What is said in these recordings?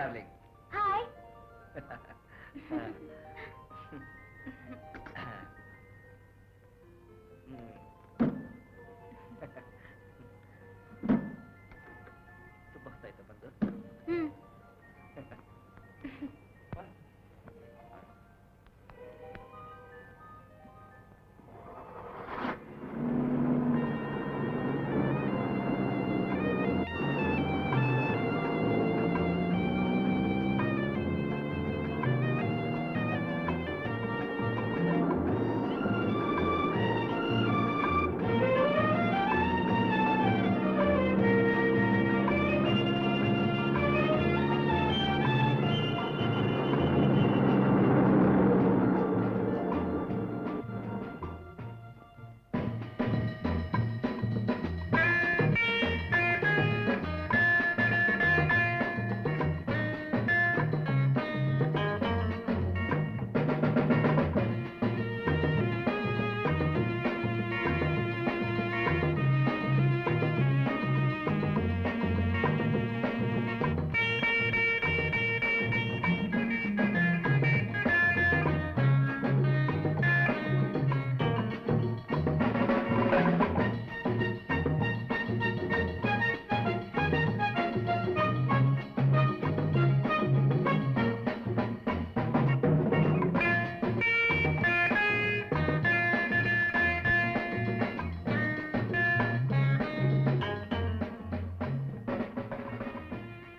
Darling. Hi. ತುಂಬಾ ಹೊತ್ತಾಯ್ತು ಬಂದು.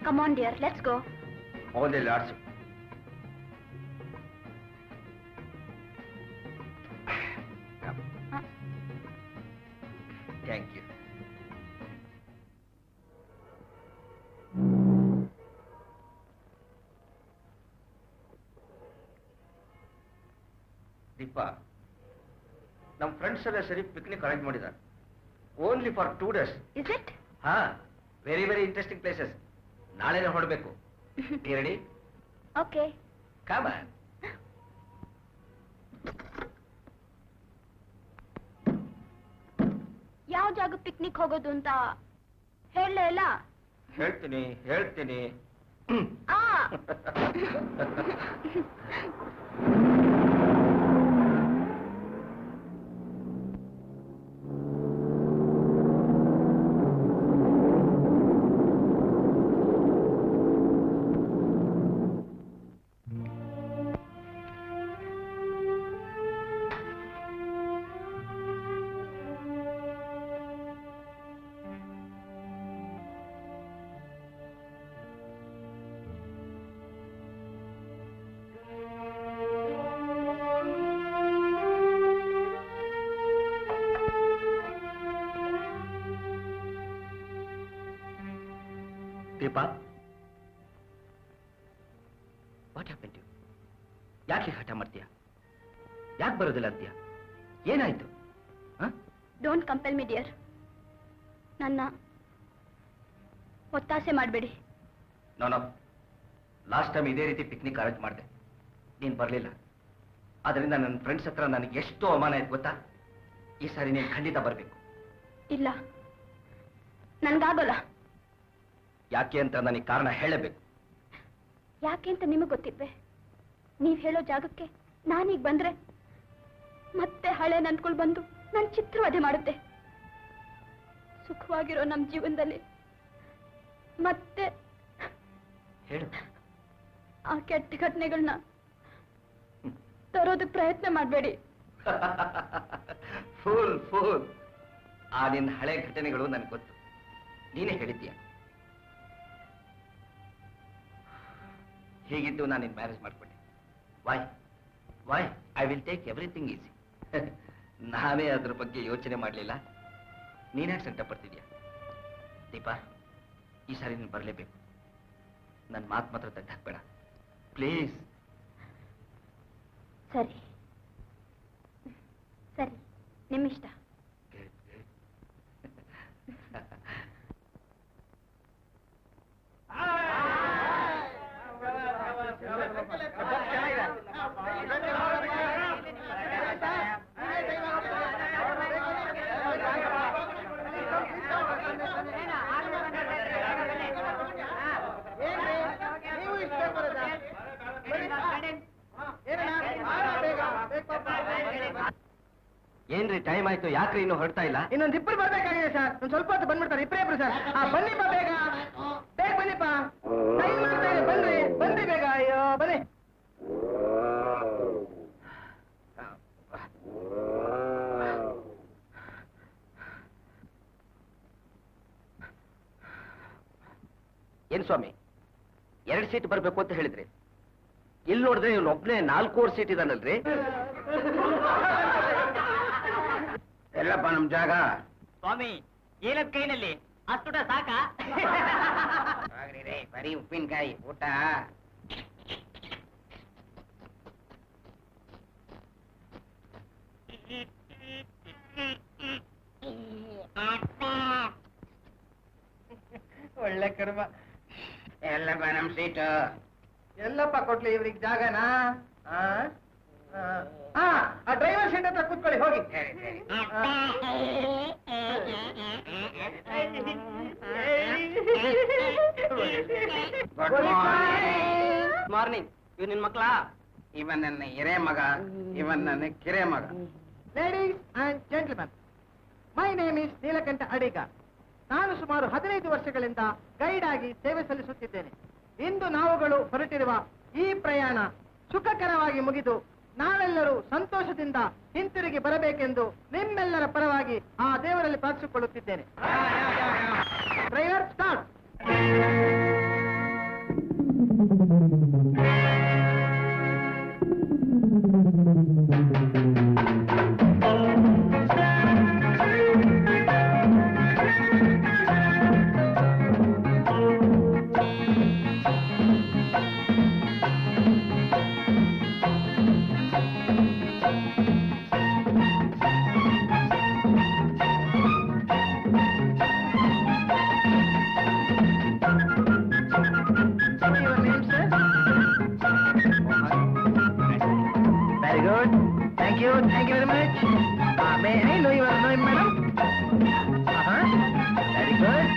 Come on, dear. Let's go. All the lords. Come. Thank you. Deepa, ನಮ್ಮ friends ಎಲ್ಲ ಸರಿ ಪಿಕ್ನಿಕ್ ಅರೇಂಜ್ ಮಾಡಿದ್ದಾರೆ. Only for 2 days. Is it? ಹಾ, ವೆರಿ ವೆರಿ ಇಂಟ್ರೆಸ್ಟಿಂಗ್ ಪ್ಲೇಸಸ್. ನಾಳೆನೇ ಹೊರಡಬೇಕು. ರೆಡಿ? Okay. Come on. ಯಾವ ಜಾಗ ಪಿಕ್ನಿಕ್ ಹೋಗೋದು ಅಂತ ಹೇಳಲೇ ಇಲ್ಲ? ಹೇಳ್ತೀನಿ. ಆ Deepa, what happen to you? ಯಾಕೆ ಹಠ ಮಾಡ್ತೀಯ? ಯಾಕೆ ಬರೋದಿಲ್ಲ ಅಂತೀಯ? ಏನಾಯ್ತು? Don't compel me dear. ನನ್ನ ಒತ್ತಾಸೆ ಮಾಡಬೇಡಿ. ನೋ, ಲಾಸ್ಟ್ ಟೈಮ್ ಇದೇ ರೀತಿ ಪಿಕ್ನಿಕ್ ಅರೇಂಜ್ ಮಾಡಿದೆ, ನೀನು ಬರಲಿಲ್ಲ. ಅದರಿಂದ ನನ್ನ ಫ್ರೆಂಡ್ಸ್ ಹತ್ರ ನನಗೆ ಎಷ್ಟು ಅವಮಾನ ಆಯ್ತು ಗೊತ್ತಾ? ಈ ಸಾರಿ ನೀನು ಖಂಡಿತ ಬರಬೇಕು. ಇಲ್ಲ, ನನ್ಗಾಗಲ್ಲ. ಯಾಕೆ ಅಂತ ನನಗೆ ಕಾರಣ ಹೇಳಬೇಕು. ಯಾಕೆ ಅಂತ ನಿಮಗೆ ಗೊತ್ತಿಲ್ವೇ? ನೀವು ಹೇಳೋ ಜಾಗಕ್ಕೆ ನಾನೀಗ ಬಂದ್ರೆ ಮತ್ತೆ ಹಳೆ ನಂದ್ಕೊಂಡು ಬಂದು ನನ್ನ ಚಿತ್ರವಧೆ ಮಾಡುತ್ತೆ. ಸುಖವಾಗಿರೋ ನಮ್ಮ ಜೀವನದಲ್ಲಿ ಮತ್ತೆ ಹೇಳು. ಆ ಕೆಟ್ಟ ಘಟನೆಗಳನ್ನ ತರೋದಕ್ಕೆ ಪ್ರಯತ್ನ ಮಾಡಬೇಡಿ. ಫೂಲ್. ಆ ನಿನ್ನ ಹಳೆ ಘಟನೆಗಳು ನನಗೆ ಗೊತ್ತು, ನೀನೇ ಹೇಳಿದ್ದೀಯ. ಹೀಗಿದ್ದು ನಾನು ನಿನ್ನ ಮ್ಯಾರೇಜ್ ಮಾಡ್ಕೊಂಡೆ. Y I will take everything easy. ನಾನೇ ಅದ್ರ ಬಗ್ಗೆ ಯೋಚನೆ ಮಾಡಲಿಲ್ಲ. ನೀನ್ಯಾಕೆ ಸಂಕಟ ಪಡ್ತಿದ್ಯಾ? ದೀಪಾ, ಈ ಸಾರಿ ನೀನು ಬರಲೇಬೇಕು. ನನ್ನ ಮಾತು ಮಾತ್ರ ತಗ್ಗಿ ಹಾಕ್ಬೇಡ ಪ್ಲೀಸ್. ಸರಿ, ನಿಮ್ಮಿಷ್ಟ. ಏನ್ರಿ ಟೈಮ್ ಆಯ್ತು, ಯಾಕ್ರಿ ಇನ್ನು ಹೊರಡ್ತಾ ಇಲ್ಲ? ಇನ್ನೊಂದು ಇಬ್ಬರು ಬರ್ಬೇಕಾಗಿದೆ ಸರ್, ಒಂದ್ ಸ್ವಲ್ಪ ಹೊತ್ತು ಬಂದ್ಬಿಡ್ತಾರೆ ಇಬ್ರು ಸರ್. ಬನ್ನಿಪ್ಪ ಬೇಗ ಬೇಗ ಬನ್ನಿಪ್ಪ, ಟೈಮ್ ಮಾಡ್ತಾ ಇದೆ, ಬನ್ರಿ ಬನ್ರಿ ಬೇಗ. ಅಯ್ಯೋ ಬನ್ನಿ. ಏನ್ ಸ್ವಾಮಿ 2 ಸೀಟ್ ಬರ್ಬೇಕು ಅಂತ ಹೇಳಿದ್ರಿ, ಇಲ್ಲಿ ನೋಡಿದ್ರೆ ಇವ್ನು ಒಬ್ನೇ 4 ಸೀಟ್ ಇದಾನಲ್ರಿ? ಎಲ್ಲಪ್ಪ ನಮ್ ಜಾಗ? ಸ್ವಾಮಿ ಏನದ್ ಕೈನಲ್ಲಿ ಅಷ್ಟುಟ ಸಾಕ? ಬರೀ ಉಪ್ಪಿನಕಾಯಿ ಊಟ. ಒಳ್ಳೆ ಕರ್ಮ. ಎಲ್ಲಪ್ಪ ನಮ್ ಸೀಟು? ಎಲ್ಲಪ್ಪ ಕೊಟ್ಲಿ ಇವ್ರಿಗೆ ಜಾಗನಾ? ಆ ಡ್ರೈವರ್ ಸೀಟ್ ಹತ್ರ ಕೂತ್ಕೊಳ್ಳಿ ಹೋಗಿ. ಮಾರ್ನಿಂಗ್. ಇವ್ ನಿನ್ ಮಕ್ಳ? ಇವನ್ ನನ್ನ ಹಿರೇ ಮಗ, ಇವನ್ ನನ್ನ ಕಿರೇ ಮಗ. Ladies and gentlemen, my name is Neelakanta Adiga. ನಾನು ಸುಮಾರು 15 ವರ್ಷಗಳಿಂದ ಗೈಡ್ ಆಗಿ ಸೇವೆ ಸಲ್ಲಿಸುತ್ತಿದ್ದೇನೆ. ಇಂದು ನಾವುಗಳು ಹೊರಟಿರುವ ಈ ಪ್ರಯಾಣ ಸುಖಕರವಾಗಿ ಮುಗಿದು ನಾವೆಲ್ಲರೂ ಸಂತೋಷದಿಂದ ಹಿಂತಿರುಗಿ ಬರಬೇಕೆಂದು ನಿಮ್ಮೆಲ್ಲರ ಪರವಾಗಿ ಆ ದೇವರಲ್ಲಿ ಪ್ರಾರ್ಥಿಸಿಕೊಳ್ಳುತ್ತಿದ್ದೇನೆ. Driver start. Thank you very much. May I know your name, madam? Very good.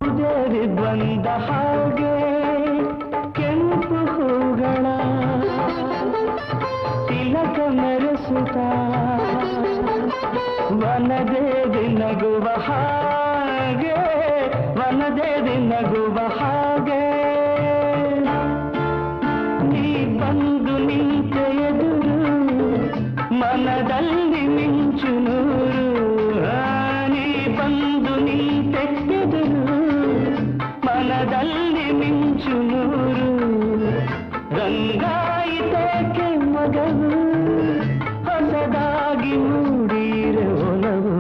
ಬಂದ ಹಾಗೆ ಕೆಂಪು ಹೂಗಳ ತಿಲಕ ಮೆರೆಸುತ್ತ ವನದೇವಿ ನಗುವ ಹಾಗೆ ವನದೇವಿ ನಗುವ ಹಾಗೆ ನೀ ಬಂದು ನಿಂತ ಎದುರು ಮನದಲ್ಲಿ ಮಿಂಚು ನೂರು ನೀ ಬಂದು ನಿಂತ ಎದುರು ಮನದಲ್ಲಿ ಮಿಂಚು ನೂರು ರಂಗಾಯಿತಕ್ಕೆ ಮಗವು ಹೊಸದಾಗಿ ಮೂಡಿರೆ ಒಲವು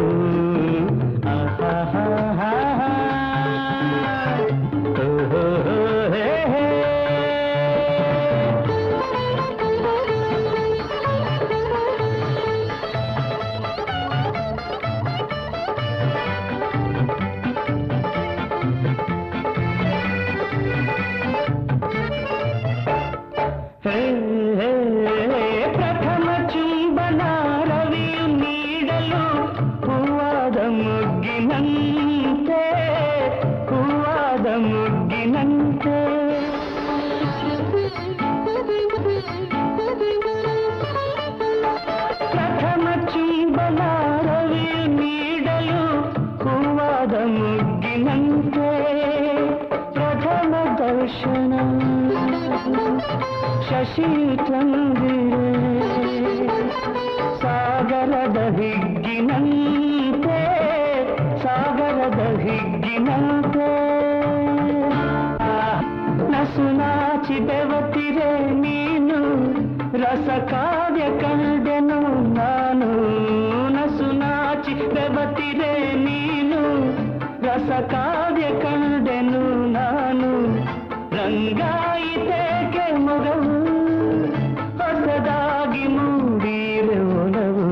ಪ್ರಥಮ ಚುಂಬನ ರವಿಯು ನೀಡಲು ಹೂವಾದ ಮುಗ್ಗಿನಂತೆ ಹೂವಾದ ಮುಗ್ಗಿನಂತೆ ಪ್ರಥಮ ಚುಂಬನ ರವಿಯು ನೀಡಲು ಹೂವಾದ ಮುಗ್ಗಿನಂತೆ ಪ್ರಥಮ ದರ್ಶನ ಶಶಿ ತಂದಿರೆ ಸಾಗರದ ಹಿಗ್ಗಿನಂತೆ ಸಾಗರದ ಹಿಗ್ಗಿನಂತೆ ನಸು ನಾಚಿ ಬೆವತಿರೆ ನೀನು ರಸ ಕಾವ್ಯ ಕಂಡೆನು ನಾನು ನಸು ನಾಚಿ ಬೆವತಿರೆ ನೀನು ರಸ ಕಾವ್ಯ ಕಂಡೆನು ನಾನು ರಂಗಾಯಿತೇಕೆ ಮೊಗವು ಹೊಸದಾಗಿ ಮೂಡಿರೆ ಒಲವು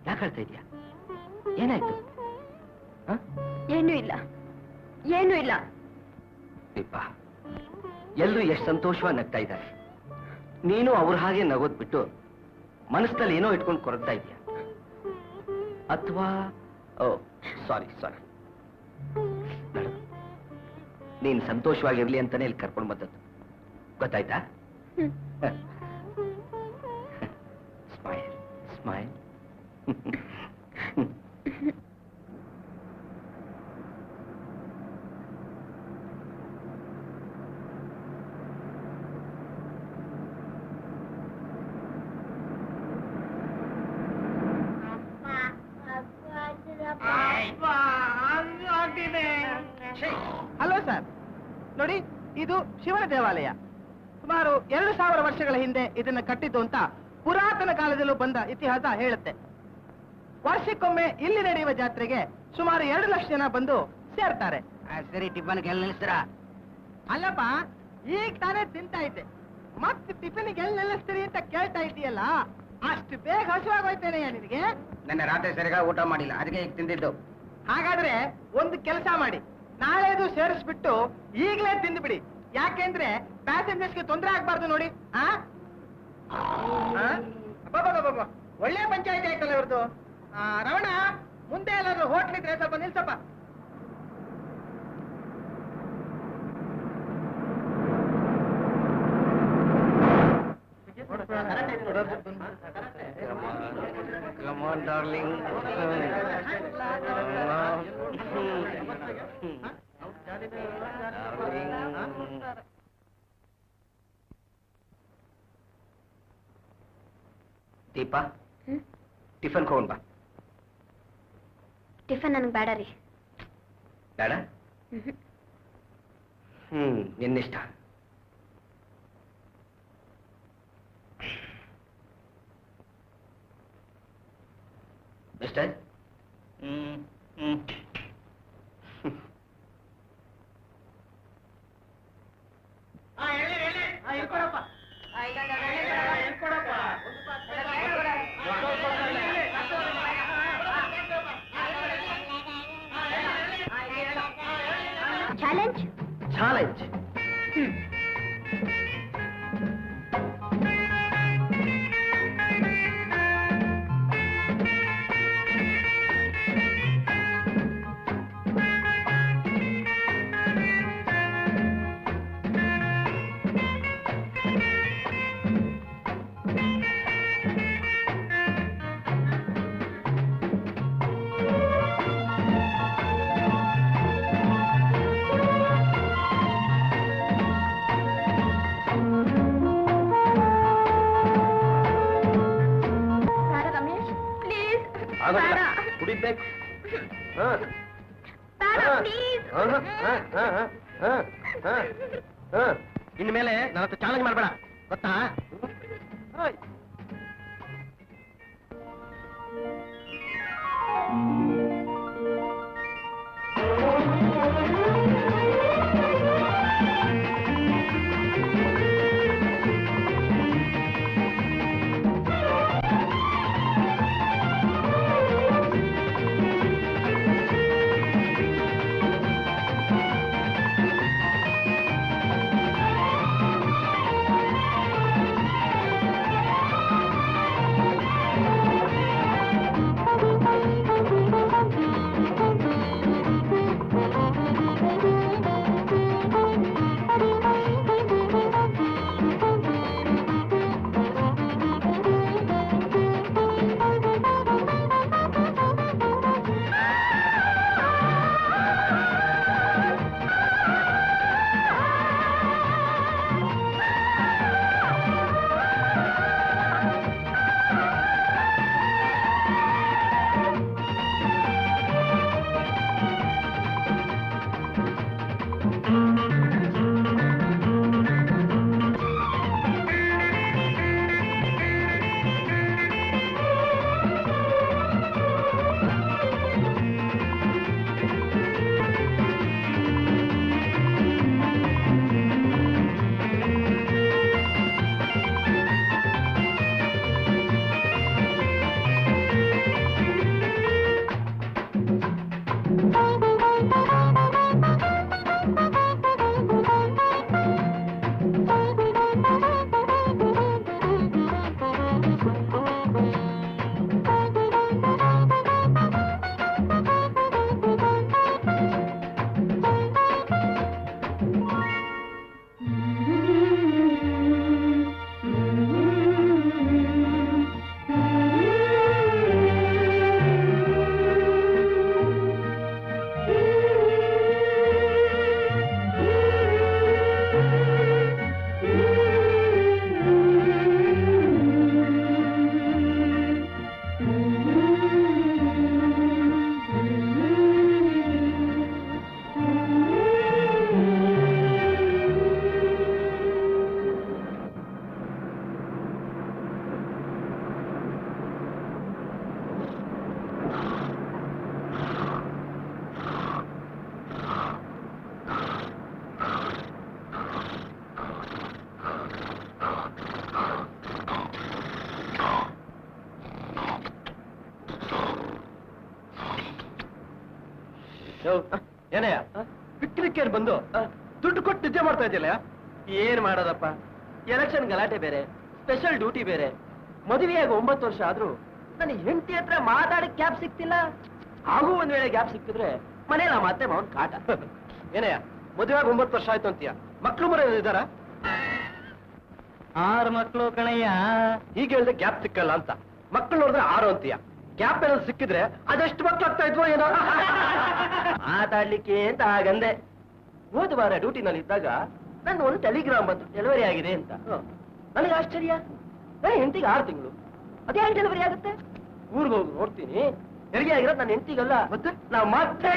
ಯಾಕೆ ಹೇಳ್ತಾ ಇದೀಯಾ? ಏನಾಯ್ತು? ಏನೂ ಇಲ್ಲ, ಏನೂ ಇಲ್ಲ. ದೀಪ, ಎಲ್ಲರೂ ಎಷ್ಟು ಸಂತೋಷವಾಗಿ ನಗ್ತಾ ಇದ್ದಾರೆ. ನೀನು ಅವ್ರ ಹಾಗೆ ನಗೋದ್ ಬಿಟ್ಟು ಮನಸ್ಸಲ್ಲಿ ಏನೋ ಇಟ್ಕೊಂಡು ಕೊರಗ್ತಾ ಇದೀಯ. ಅಥವಾ ಸಾರಿ ಸಾರಿ, ನೀನ್ ಸಂತೋಷವಾಗಿರ್ಲಿ ಅಂತಾನೆ ಇಲ್ಲಿ ಕರ್ಕೊಂಡು ಬಂದದ್ದು, ಗೊತ್ತಾಯ್ತಾ? Smile smile. ಹಲೋ ಸರ್, ನೋಡಿ ಇದು ಶಿವನ ದೇವಾಲಯ. ಸುಮಾರು 2000 ವರ್ಷಗಳ ಹಿಂದೆ ಇದನ್ನ ಕಟ್ಟಿದ್ದು ಅಂತ ಪುರಾತನ ಕಾಲದಲ್ಲೂ ಬಂದ ಇತಿಹಾಸ ಹೇಳುತ್ತೆ. ವರ್ಷಕ್ಕೊಮ್ಮೆ ಇಲ್ಲಿ ನಡೆಯುವ ಜಾತ್ರೆಗೆ ಸುಮಾರು 2 ಲಕ್ಷ ಜನ ಬಂದು ಸೇರ್ತಾರೆ. ಸರಿ, ಟಿಫನ್ಗೆ ಎಲ್ಲಿ ನಿಲ್ಲಿಸ್ತೀರಾ? ಅಲ್ಲಪ್ಪ, ಈಗ ತಾನೇ ತಿಂತಾ ಇದ್ದೆ, ಮತ್ತೆ ಟಿಫನ್ಗೆ ಎಲ್ಲಿ ನಿಲ್ಲಿಸ್ತೀರಿ ಅಂತ ಕೇಳ್ತಾ ಇದ್ದೀಯಲ್ಲ, ಅಷ್ಟು ಬೇಗ ಹಸುವಾಗೋಯ್ತೇನೆ ನಿನಗೆ? ನನ್ನ ರಾತ್ರಿ ಸರಿಯಾಗಿ ಊಟ ಮಾಡಿಲ್ಲ, ಅದಕ್ಕೆ ಈಗ ತಿಂದಿದ್ದು. ಹಾಗಾದ್ರೆ ಒಂದು ಕೆಲಸ ಮಾಡಿ, ನಾಳೆದು ಸೇರಿಸ್ಬಿಟ್ಟು ಈಗಲೇ ತಿಂದ್ಬಿಡಿ. ಯಾಕೆಂದ್ರೆ ಪ್ಯಾಸೆಂಜರ್ಸ್ಗೆ ತೊಂದರೆ ಆಗ್ಬಾರ್ದು ನೋಡಿ. ಒಳ್ಳೆ ಪಂಚಾಯತಿ ಆಯ್ತಲ್ಲ ಇವ್ರದ್ದು. ರಮಣ, ಮುಂದೆ ಎಲ್ಲಾದ್ರೂ ಹೋಟ್ಲ್ ಇದ್ರೆ ಸ್ವಲ್ಪ ನಿಲ್ಸಪ್ಪ. Come on, darling. Deepa, tiffin ತಗೊಂಡ್ ಬಾ. ಟಿಫನ್ ನನಗೆ ಬೇಡ ರೀ. ಬೇಡ? ನಿನ್ನಿಷ್ಟ. ಮಿಸ್ಟರ್, ಕುಡಿಬೇಕು. ಇನ್ಮೇಲೆ ನನ್ನ ಹತ್ರ ಚಾಲೆಂಜ್ ಮಾಡಬೇಡ, ಗೊತ್ತಾ? ಏನಯ್ಯ ಪಿಕ್ನಿಕ್ ಬಂದು ದುಡ್ಡು ಕೊಟ್ಟು ನಿದ್ದೆ ಮಾಡ್ತಾ ಇದೆಯಲ್ಲ? ಏನ್ ಮಾಡೋದಪ್ಪ, ಎಲೆಕ್ಷನ್ ಗಲಾಟೆ ಬೇರೆ, ಸ್ಪೆಷಲ್ ಡ್ಯೂಟಿ ಬೇರೆ, ಮದುವೆಯಾಗಿ 9 ವರ್ಷ ಆದ್ರೂ ನನಗೆ ಹೆಂಡತಿ ಹತ್ರ ಮಾತಾಡಕ್ ಗ್ಯಾಪ್ ಸಿಕ್ತಿಲ್ಲ. ಹಾಗೂ ಒಂದ್ ವೇಳೆ ಗ್ಯಾಪ್ ಸಿಕ್ತಿದ್ರೆ ಮನೇಲಿ ನಮ್ಮ ಅತ್ತೆ ಮಾವನ್ ಕಾಟ. ಏನಯ್ಯ ಮದುವೆಯಾಗಿ 9 ವರ್ಷ ಆಯ್ತು ಅಂತೀಯ, ಮಕ್ಳು ಮರ ಇದ್ದಾರ? 6 ಮಕ್ಕಳು ಕಣಯ್ಯ. ಈಗ ಹೇಳ್ದೆ ಗ್ಯಾಪ್ ಸಿಕ್ಕಲ್ಲ ಅಂತ, ಮಕ್ಕಳು ನೋಡಿದ್ರೆ 6 ಅಂತೀಯ. ಗ್ಯಾಪ್ ಏನಾದ್ರು ಸಿಕ್ಕಿದ್ರೆ ಅದೆಷ್ಟು ಮಕ್ಳು ಆಗ್ತಾ ಇದ್ವೋ ಏನೋ. ಮಾತಾಡ್ಲಿಕ್ಕೆ ಅಂತ ಹಾಗಂದೆ. ಹೋದ ವಾರ ಡ್ಯೂಟಿನಲ್ಲಿ ಇದ್ದಾಗ ನನ್ನ ಒಂದು ಟೆಲಿಗ್ರಾಮ್ ಬಂತು, ಡೆಲಿವರಿ ಆಗಿದೆ ಅಂತ. ನನಗೆ ಆಶ್ಚರ್ಯ, ನನ್ನ ಹೆಂಡತಿಗೆ 6 ತಿಂಗಳು, ಅದೇ ಡೆಲಿವರಿ ಆಗುತ್ತೆ. ಊರಿಗೆ ಹೋಗಿ ನೋಡ್ತೀನಿ, ಹೆರಿಗೆ ಆಗಿರೋದು ನನ್ನ ಹೆಂಡತಿಗಲ್ಲ, ಮತ್ತೆ ನಾವು ಮತ್ತೆ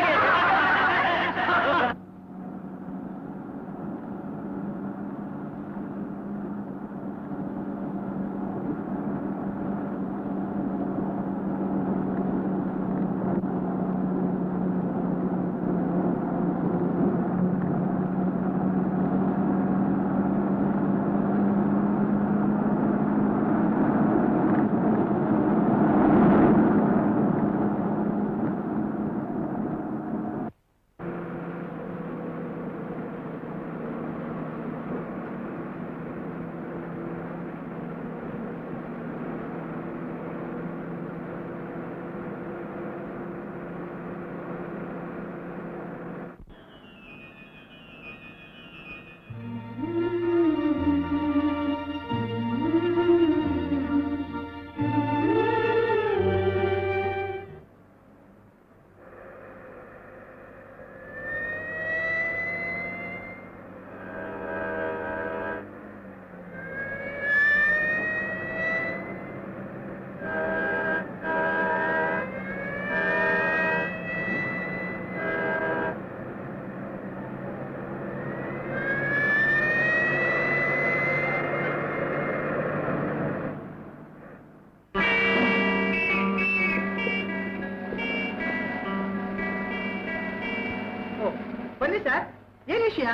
ವಿಷಯ?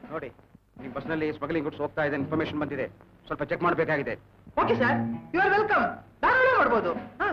ನೋಡಿ, ನಿಮ್ಮ ಬಸ್ನಲ್ಲಿ ಸ್ಮಗ್ಲಿಂಗ್ ಗುಡ್ಸ್ ಹೋಗ್ತಾ ಇದೆ ಇನ್ಫಾರ್ಮೇಶನ್ ಬಂದಿದೆ. ಸ್ವಲ್ಪ ಚೆಕ್ ಮಾಡಬೇಕಾಗಿದೆ. Okay sir, you are welcome. ಧಾರಾಳ ಮಾಡ್ಬೋದು. ಹಾ.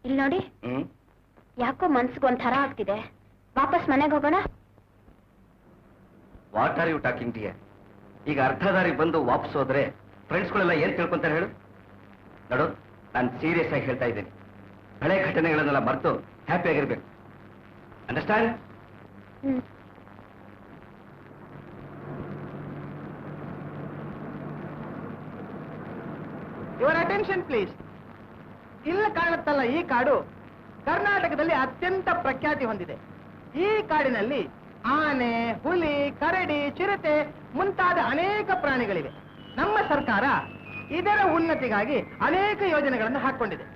ಇಲ್ಲಿ ನೋಡಿ, ಯಾಕೋ ಮನ್ಸಿಗೊಂಥರ ಆಗ್ತಿದೆ. ವಾಪಸ್ ಮನೆಗೆ ಹೋಗೋಣ. What are you talking dear? ಈಗ ಅರ್ಧ ದಾರಿ ಬಂದು ವಾಪಸ್ ಹೋದ್ರೆ ಫ್ರೆಂಡ್ಸ್ಗಳೆಲ್ಲ ಏನ್ ತಿಳ್ಕೊಂತಾರೆ ಹೇಳು? ನೋಡು, ನಾನು ಸೀರಿಯಸ್ ಆಗಿ ಹೇಳ್ತಾ ಇದ್ದೀನಿ. ಹಳೆ ಘಟನೆಗಳನ್ನೆಲ್ಲ ಮರೆತು ಹ್ಯಾಪಿ ಆಗಿರ್ಬೇಕು. ಅಂಡರ್ಸ್ಟ್ಯಾಂಡ್? Your attention please. ಇಲ್ಲ ಕಾಣುತ್ತಲ್ಲ, ಈ ಕಾಡು ಕರ್ನಾಟಕದಲ್ಲಿ ಅತ್ಯಂತ ಪ್ರಖ್ಯಾತಿ ಹೊಂದಿದೆ. ಈ ಕಾಡಿನಲ್ಲಿ ಆನೆ, ಹುಲಿ, ಕರಡಿ, ಚಿರತೆ ಮುಂತಾದ ಅನೇಕ ಪ್ರಾಣಿಗಳಿವೆ. ನಮ್ಮ ಸರ್ಕಾರ ಇದರ ಉನ್ನತಿಗಾಗಿ ಅನೇಕ ಯೋಜನೆಗಳನ್ನು ಹಾಕಿಕೊಂಡಿದೆ.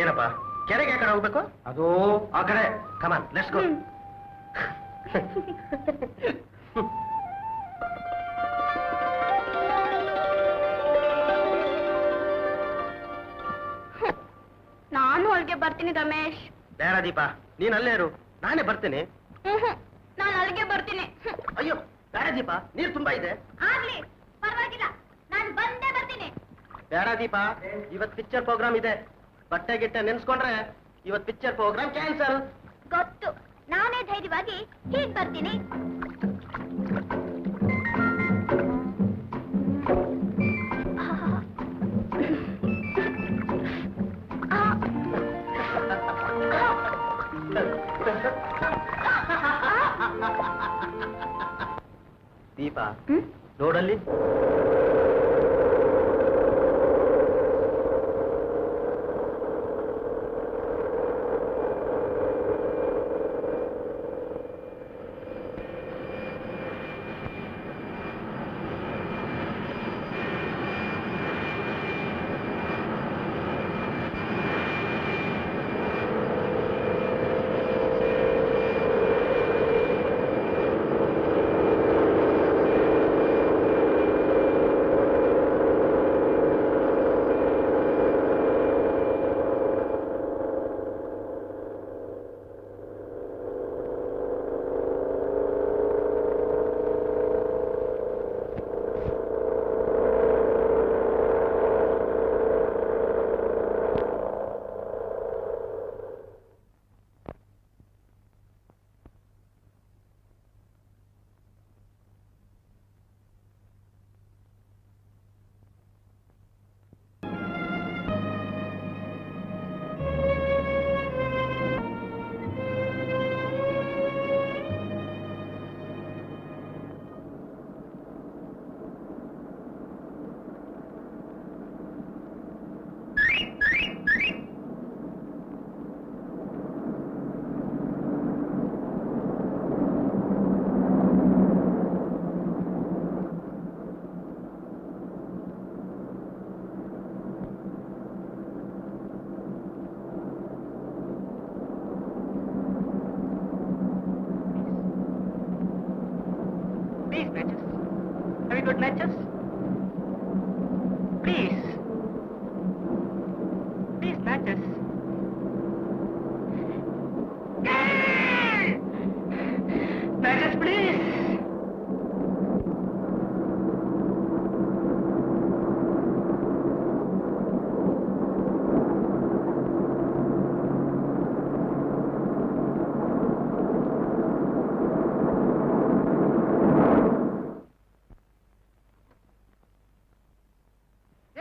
ಏನಪ್ಪ, ಕೆರೆಗೆ ಕಡೆ ಹೋಗ್ಬೇಕು? ಅದು ಆ ಕಡೆ. ಕಮಾನ್, ಲೆಟ್ಸ್ ಗೋ. ನಾನು ಅಲ್ಲಿಗೆ ಬರ್ತೀನಿ ರಮೇಶ್. ಬೇಡ ದೀಪ, ನೀನ್ ಅಲ್ಲೇ ಇರು, ನಾನೇ ಬರ್ತೀನಿ. ನಾನು ಅಲ್ಲಿಗೆ ಬರ್ತೀನಿ. ಅಯ್ಯೋ ಬೇಡ ದೀಪ, ನೀರು ತುಂಬಾ ಇದೆ. ಆಗ್ಲಿ, ಪರವಾಗಿಲ್ಲ, ನಾನು ಬಂದೇ ಬರ್ತೀನಿ. ಬೇಡ ದೀಪ, ಇವತ್ ಪಿಕ್ಚರ್ ಪ್ರೋಗ್ರಾಮ್ ಇದೆ. ಬಟ್ಟೆ ಗಿಟ್ಟೆ ನೆನ್ಸ್ಕೊಂಡ್ರೆ ಇವತ್ ಪಿಕ್ಚರ್ ಪ್ರೋಗ್ರಾಮ್ ಕ್ಯಾನ್ಸಲ್. ಗೊತ್ತು, ನಾನೇ ಧೈರ್ಯವಾಗಿ ಹೀಗ್ ಬರ್ತೀನಿ. ದೀಪ ನೋಡಲ್ಲಿ. good matches? Please. Please, matches. Matches, please.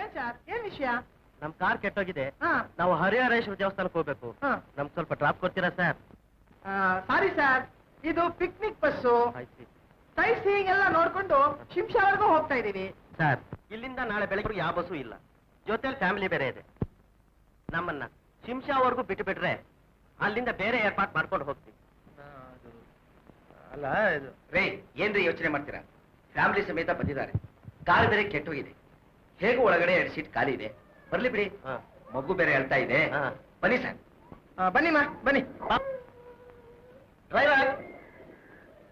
ಏನ್ ಸರ್ ಏನ್ ವಿಷಯ? ನಮ್ ಕಾರ್ ಕೆಟ್ಟೋಗಿದೆ. ಹಾ. ನಾವು ಹರಿಹರೇಶ್ವರ ದೇವಸ್ಥಾನಕ್ಕೆ ಹೋಗ್ಬೇಕು. ಹಾ. ನಮ್ಗೆ ಸ್ವಲ್ಪ ಡ್ರಾಪ್ ಕೊಡ್ತೀರಾ ಸರ್? ಸಾರಿ ಸರ್, ಇದು ಪಿಕ್ನಿಕ್ ಬಸ್ಸು. ಸೈಟ್ ಸೀಯಿಂಗ್ ಎಲ್ಲ ನೋಡ್ಕೊಂಡು ಶಿಂಷಾವರೆಗೂ ಹೋಗ್ತಾ ಇದೀವಿ. ಸರ್, ಇಲ್ಲಿಂದ ನಾಳೆ ಬೆಳಗ್ಗೆ ಯಾವ ಬಸ್ಸು ಇಲ್ಲ, ಜೊತೆಲಿ ಫ್ಯಾಮಿಲಿ ಬೇರೆ ಇದೆ. ನಮ್ಮನ್ನ ಶಿಂಷಾವರೆಗೂ ಬಿಟ್ಟು ಬಿಟ್ರೆ ಅಲ್ಲಿಂದ ಬೇರೆ ಏರ್ಪಾಟ್ ಮಾಡ್ಕೊಂಡು ಹೋಗ್ತೀವಿ. ಅಲ್ಲ ರೇ, ಏನ್ರಿ ಯೋಚನೆ ಮಾಡ್ತೀರಾ? ಫ್ಯಾಮಿಲಿ ಸಮೇತ ಬಂದಿದ್ದಾರೆ, ಕಾರ್ ಬೇರೆ ಕೆಟ್ಟೋಗಿದೆ, ಹೇಗೂ ಒಳಗಡೆ 2 ಸೀಟ್ ಖಾಲಿ ಇದೆ, ಬರ್ಲಿ ಬಿಡಿ. ಹಾ. ಮಗು ಬೇರೆ ಹೇಳ್ತಾ ಇದೆ. ಹಾ. ಬನ್ನಿ ಸರ್. ಬನ್ನಿ ಮಾ ಬನ್ನಿ. ಡ್ರೈವರ್,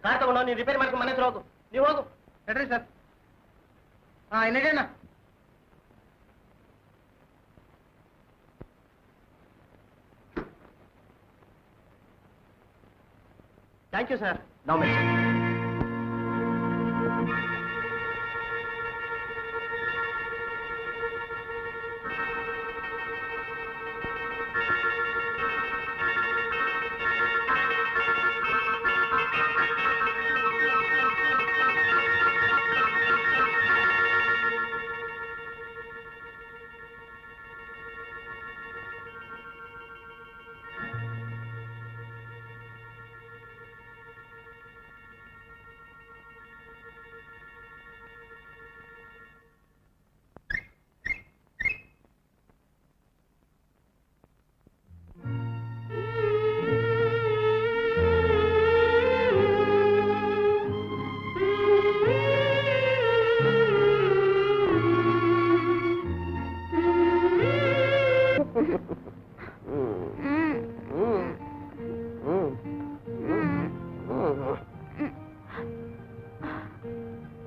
ಕಾರ್ ತಗೊಂಡು ನೀನು ರಿಪೇರಿ ಮಾಡ್ಕೊಂಡು ಮನೆ ಹತ್ರ ಹೋಗು. ನೀವು ಹೋಗು. ನಡ್ರಿ ಸರ್. ನಡೆಯೋಣ. Thank you sir. ನಾವು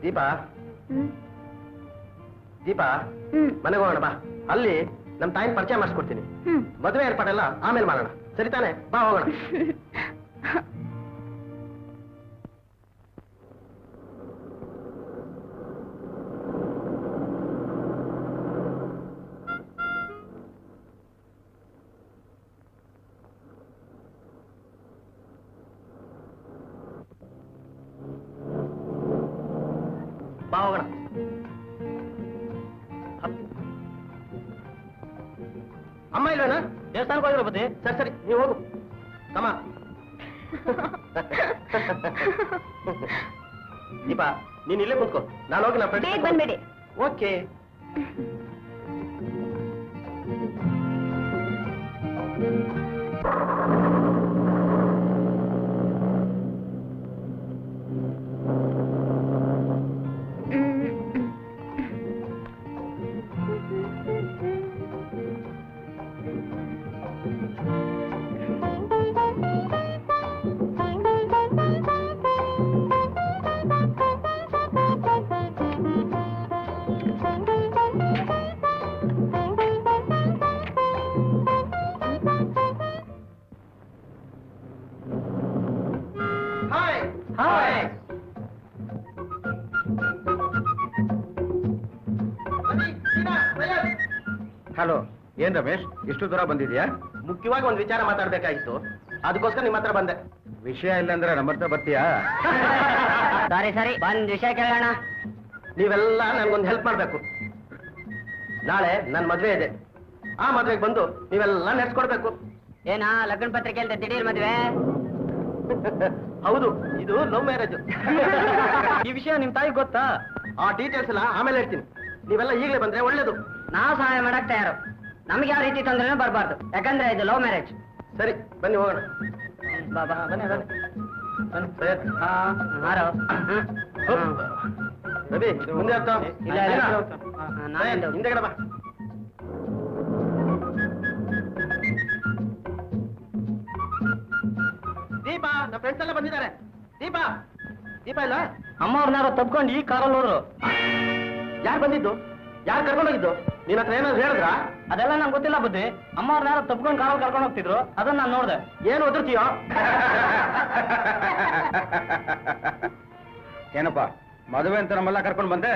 ದೀಪಾ, ದೀಪಾ, ಮನೆಗೆ ಹೋಗೋಣ ಬಾ. ಅಲ್ಲಿ ನಮ್ಮ ತಾಯಿನ ಪರಿಚಯ ಮಾಡಿಸ್ಕೊಡ್ತೀನಿ. ಮದುವೆ ಏರ್ಪಾಡೆಲ್ಲ ಆಮೇಲೆ ಮಾಡೋಣ, ಸರಿ ತಾನೆ? ಬಾ ಹೋಗೋಣ. ಬಾ ಹೋಗೋಣ. ಅಮ್ಮ ಇಲ್ವೇನಾ? ದೇವಸ್ಥಾನಕ್ಕೆ ಹೋಗಿರೋ ಬತ್ತಿ. ಸರಿ ಸರಿ, ನೀವು ಹೋಗು. ಕಮ. ದೀಪಾ, ನೀನ್ ಇಲ್ಲೇ ಕೂತ್ಕೋ, ನಾನು ಹೋಗಿ ನಮ್ಮ ಬೇಗ ಬಂದ್ಬಿಡಿ. ಓಕೆ. ಹಲೋ, ಏನ್ ರಮೇಶ್ ಇಷ್ಟು ದೂರ ಬಂದಿದ್ಯಾ? ಮುಖ್ಯವಾಗಿ ಒಂದು ವಿಚಾರ ಮಾತಾಡ್ಬೇಕಾಗಿತ್ತು, ಅದಕ್ಕೋಸ್ಕರ ನಿಮ್ಮ ಹತ್ರ ಬಂದೆ. ವಿಷಯ ಇಲ್ಲ ಅಂದ್ರೆ ನಮ್ಮ ಹತ್ರ ಬರ್ತೀಯಾ? ಸರಿ ಸರಿ, ಬಂದ್ ವಿಷಯ ಕೇಳೋಣ. ನೀವೆಲ್ಲ ನನ್ಗೊಂದು ಹೆಲ್ಪ್ ಮಾಡ್ಬೇಕು. ನಾಳೆ ನನ್ನ ಮದ್ವೆ ಇದೆ, ಆ ಮದ್ವೆಗೆ ಬಂದು ನೀವೆಲ್ಲ ನಡೆಸ್ಕೊಡ್ಬೇಕು. ಏನಾ ಲಗ್ನ ಪತ್ರಿಕೆ ಅಂತ ದಿಢೀರ್ ಮದ್ವೆ? ಹೌದು, ಇದು ಲವ್ ಮ್ಯಾರೇಜ್. ಈ ವಿಷಯ ನಿಮ್ ತಾಯಿ ಗೊತ್ತಾ? ಆ ಡೀಟೇಲ್ಸ್ ಎಲ್ಲ ಆಮೇಲೆ ಹೇಳ್ತೀನಿ, ನೀವೆಲ್ಲ ಈಗಲೇ ಬಂದ್ರೆ ಒಳ್ಳೇದು. ನಾವು ಸಹಾಯ ಮಾಡಕ್ ತಯಾರು, ನಮ್ಗೆ ಯಾವ ರೀತಿ ತೊಂದರೆನೂ ಬರಬಾರ್ದು, ಯಾಕಂದ್ರೆ ಇದು ಲವ್ ಮ್ಯಾರೇಜ್. ಸರಿ, ಬನ್ನಿ ಹೋಗೋಣ. ಬಾಬಾ ಬನ್ನಿ ಬನ್ನಿ ಬನ್ನಿ. ಸರಿ. ಯಾರು? ರವಿ, ಮುಂದೆ ಹತ್ತ. ಇಲ್ಲ, ಇಲ್ಲ. ಸರಿ, ಹಿಂದೆಗಡೆ ಬಾ. ದೀಪಾ, ನಮ್ಮ ಫ್ರೆಂಡ್ಸ್ ಎಲ್ಲ ಬಂದಿದ್ದಾರೆ. ದೀಪಾ, ದೀಪಾ ಇಲ್ಲ? ಅಮ್ಮ ಅವ್ರನ್ನಾರು ತಪ್ಕೊಂಡು ಈ ಕಾರಲ್ಲಿ ಹೋದ್ರು. ಯಾರು ಬಂದಿದ್ದು? ಯಾರು ಕರ್ಕೊಂಡೋಗಿದ್ದು? ನಿನ್ನ ಹತ್ರ ಏನಾದ್ರು ಹೇಳಿದ್ರ? ಅದೆಲ್ಲ ನಂಗೆ ಗೊತ್ತಿಲ್ಲ ಬುದ್ಧಿ. ಅಮ್ಮ ಅವ್ರನ್ನಾರು ತಪ್ಕೊಂಡು ಕಾರಲ್ಲಿ ಕರ್ಕೊಂಡು ಹೋಗ್ತಿದ್ರು, ಅದನ್ನ ನಾನು ನೋಡ್ದೆ. ಏನು ಒದರ್ತೀಯೋ? ಏನಪ್ಪ ಮದುವೆ ಅಂತ ನಮ್ಮೆಲ್ಲ ಕರ್ಕೊಂಡು ಬಂದೆ?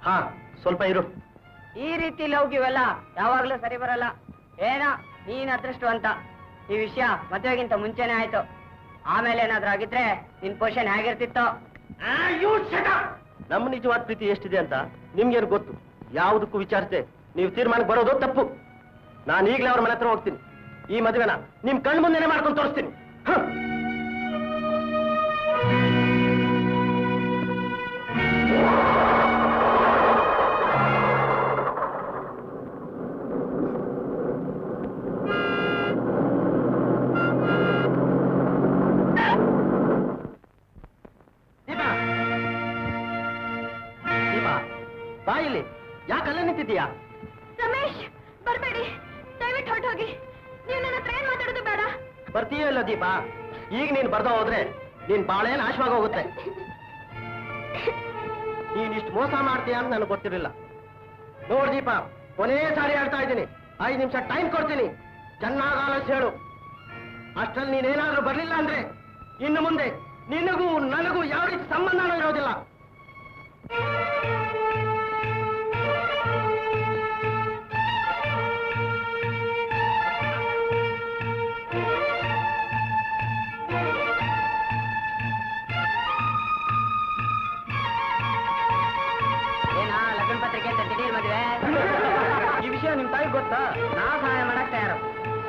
ಹಾ, ಸ್ವಲ್ಪ ಇರು. ಈ ರೀತಿ ಲೌಕಿವೆಲ್ಲ ಯಾವಾಗ್ಲೂ ಸರಿ ಬರಲ್ಲ. ಏನೋ ನೀನ್ ಅದೃಷ್ಟವಂತ. ಈ ವಿಷಯ ಮದುವೆಗಿಂತ ಮುಂಚೆನೆ ಆಯ್ತು. ಆಮೇಲೆ ಏನಾದ್ರೂ ಆಗಿದ್ರೆ ನಿನ್ ಪೊಸಿಷನ್ ಹೇಗಿರ್ತಿತ್ತು? ನಮ್ಮ ನಿಜವಾದ ಪ್ರೀತಿ ಎಷ್ಟಿದೆ ಅಂತ ನಿಮ್ಗೇನು ಗೊತ್ತು? ಯಾವುದಕ್ಕೂ ವಿಚಾರಿಸದೆ ನೀವು ತೀರ್ಮಾನಕ್ಕೆ ಬರೋದು ತಪ್ಪು. ನಾನು ಈಗಲೇ ಅವ್ರ ಮನೆ ಹತ್ರ ಹೋಗ್ತೀನಿ. ಈ ಮದುವೆನ ನಿಮ್ ಕಣ್ಣು ಮುಂದೆನೆ ಮಾಡ್ಕೊಂಡು ತೋರಿಸ್ತೀನಿ. ಬಾಯಿಲಿ ಯಾಕಲ್ಲ ನಿಂತಿದ್ದೀಯಾ? ರಮೇಶ್, ಬರ್ಬೇಡಿ, ದಯವಿಟ್ಟು ಹೊರಟೋಗಿ. ನೀವು ನನ್ನ ಹತ್ರ ಏನ್ ಮಾತಾಡೋದು ಬೇಡ. ಬರ್ತೀಯೋ ಇಲ್ಲ ದೀಪ? ಈಗ ನೀನ್ ಬರ್ದ ಹೋದ್ರೆ ನೀನ್ ಬಾಳೆ ನಾಶವಾಗಿ ಹೋಗುತ್ತೆ. ನೀನ್ ಇಷ್ಟು ಮೋಸ ಮಾಡ್ತೀಯ ಅಂತ ನನಗೆ ಗೊತ್ತಿರಲಿಲ್ಲ. ನೋಡ್ ದೀಪ, ಕೊನೇ ಸಾರಿ ಹೇಳ್ತಾ ಇದ್ದೀನಿ, 5 ನಿಮಿಷ ಟೈಮ್ ಕೊಡ್ತೀನಿ. ಚೆನ್ನಾಗಿ ಆಲೋಚಿಸಿ ಹೇಳು. ಅಷ್ಟ್ರಲ್ಲಿ ನೀನೇನಾದ್ರೂ ಬರ್ಲಿಲ್ಲ ಅಂದ್ರೆ ಇನ್ನು ಮುಂದೆ ನಿನಗೂ ನನಗೂ ಯಾವ ರೀತಿ ಸಂಬಂಧನೂ ಇರೋದಿಲ್ಲ. ಏನಾ ಲಗ್ನ ಪತ್ರಿಕೆ ಅಂತ ದಿಢೀರ್ ಮದುವೆ? ಈ ವಿಷಯ ನಿಮ್ ತಾಯಿಗೆ ಗೊತ್ತಾ? ನಾವು ಸಹಾಯ ಮಾಡಕ್ ತಯಾರು.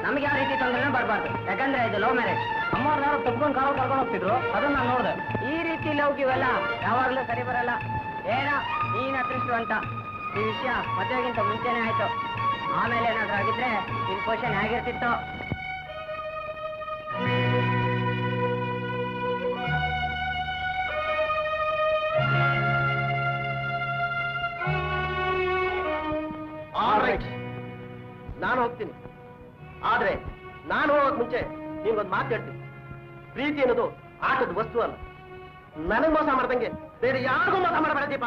ನಮ್ಗೆ ಯಾವ ರೀತಿ ತೊಂದರೆನೂ ಬರಬಾರ್ದು. ಯಾಕಂದ್ರೆ ಇದು ಲವ್ ಮ್ಯಾರೇಜ್. ಅಮ್ಮ ಅವ್ರನ್ನಾರು ತಪ್ಕೊಂಡು ಕಾರಲ್ಲಿ ಕರ್ಕೊಂಡು ಹೋಗ್ತಿದ್ರು, ಅದನ್ನ ನಾನು ನೋಡಿದೆ. ಈ ರೀತಿ ಲೌಕಿವೆಲ್ಲ ಯಾವಾಗ್ಲೂ ಸರಿ ಬರಲ್ಲ. ಏನೋ ನೀನ್ ಅದೃಷ್ಟವಂತ. ಈ ವಿಷಯ ಮದುವೆಗಿಂತ ಮುಂಚೆನೆ ಆಯ್ತು. ಆಮೇಲೆ ಏನಾದ್ರೂ ಆಗಿದ್ರೆ ನಿನ್ ಪೊಸಿಷನ್ ಹೇಗಿರ್ತಿತ್ತು? ನಾನು ಹೋಗ್ತೀನಿ. ಆದ್ರೆ ನಾನು ಹೋಗೋಕ್ ಮುಂಚೆ ನಿಮ್ಗೊಂದು ಮಾತು ಹೇಳ್ತೀನಿ. ಪ್ರೀತಿ ಅನ್ನೋದು ಆಟದ ವಸ್ತು ಅಲ್ಲ. ನನಗ್ ಮೋಸ ಮಾಡ್ದಂಗೆ ಬೇರೆ ಯಾರಿಗೂ ಮೋಸ ಮಾಡಬೇಡ ದೀಪ.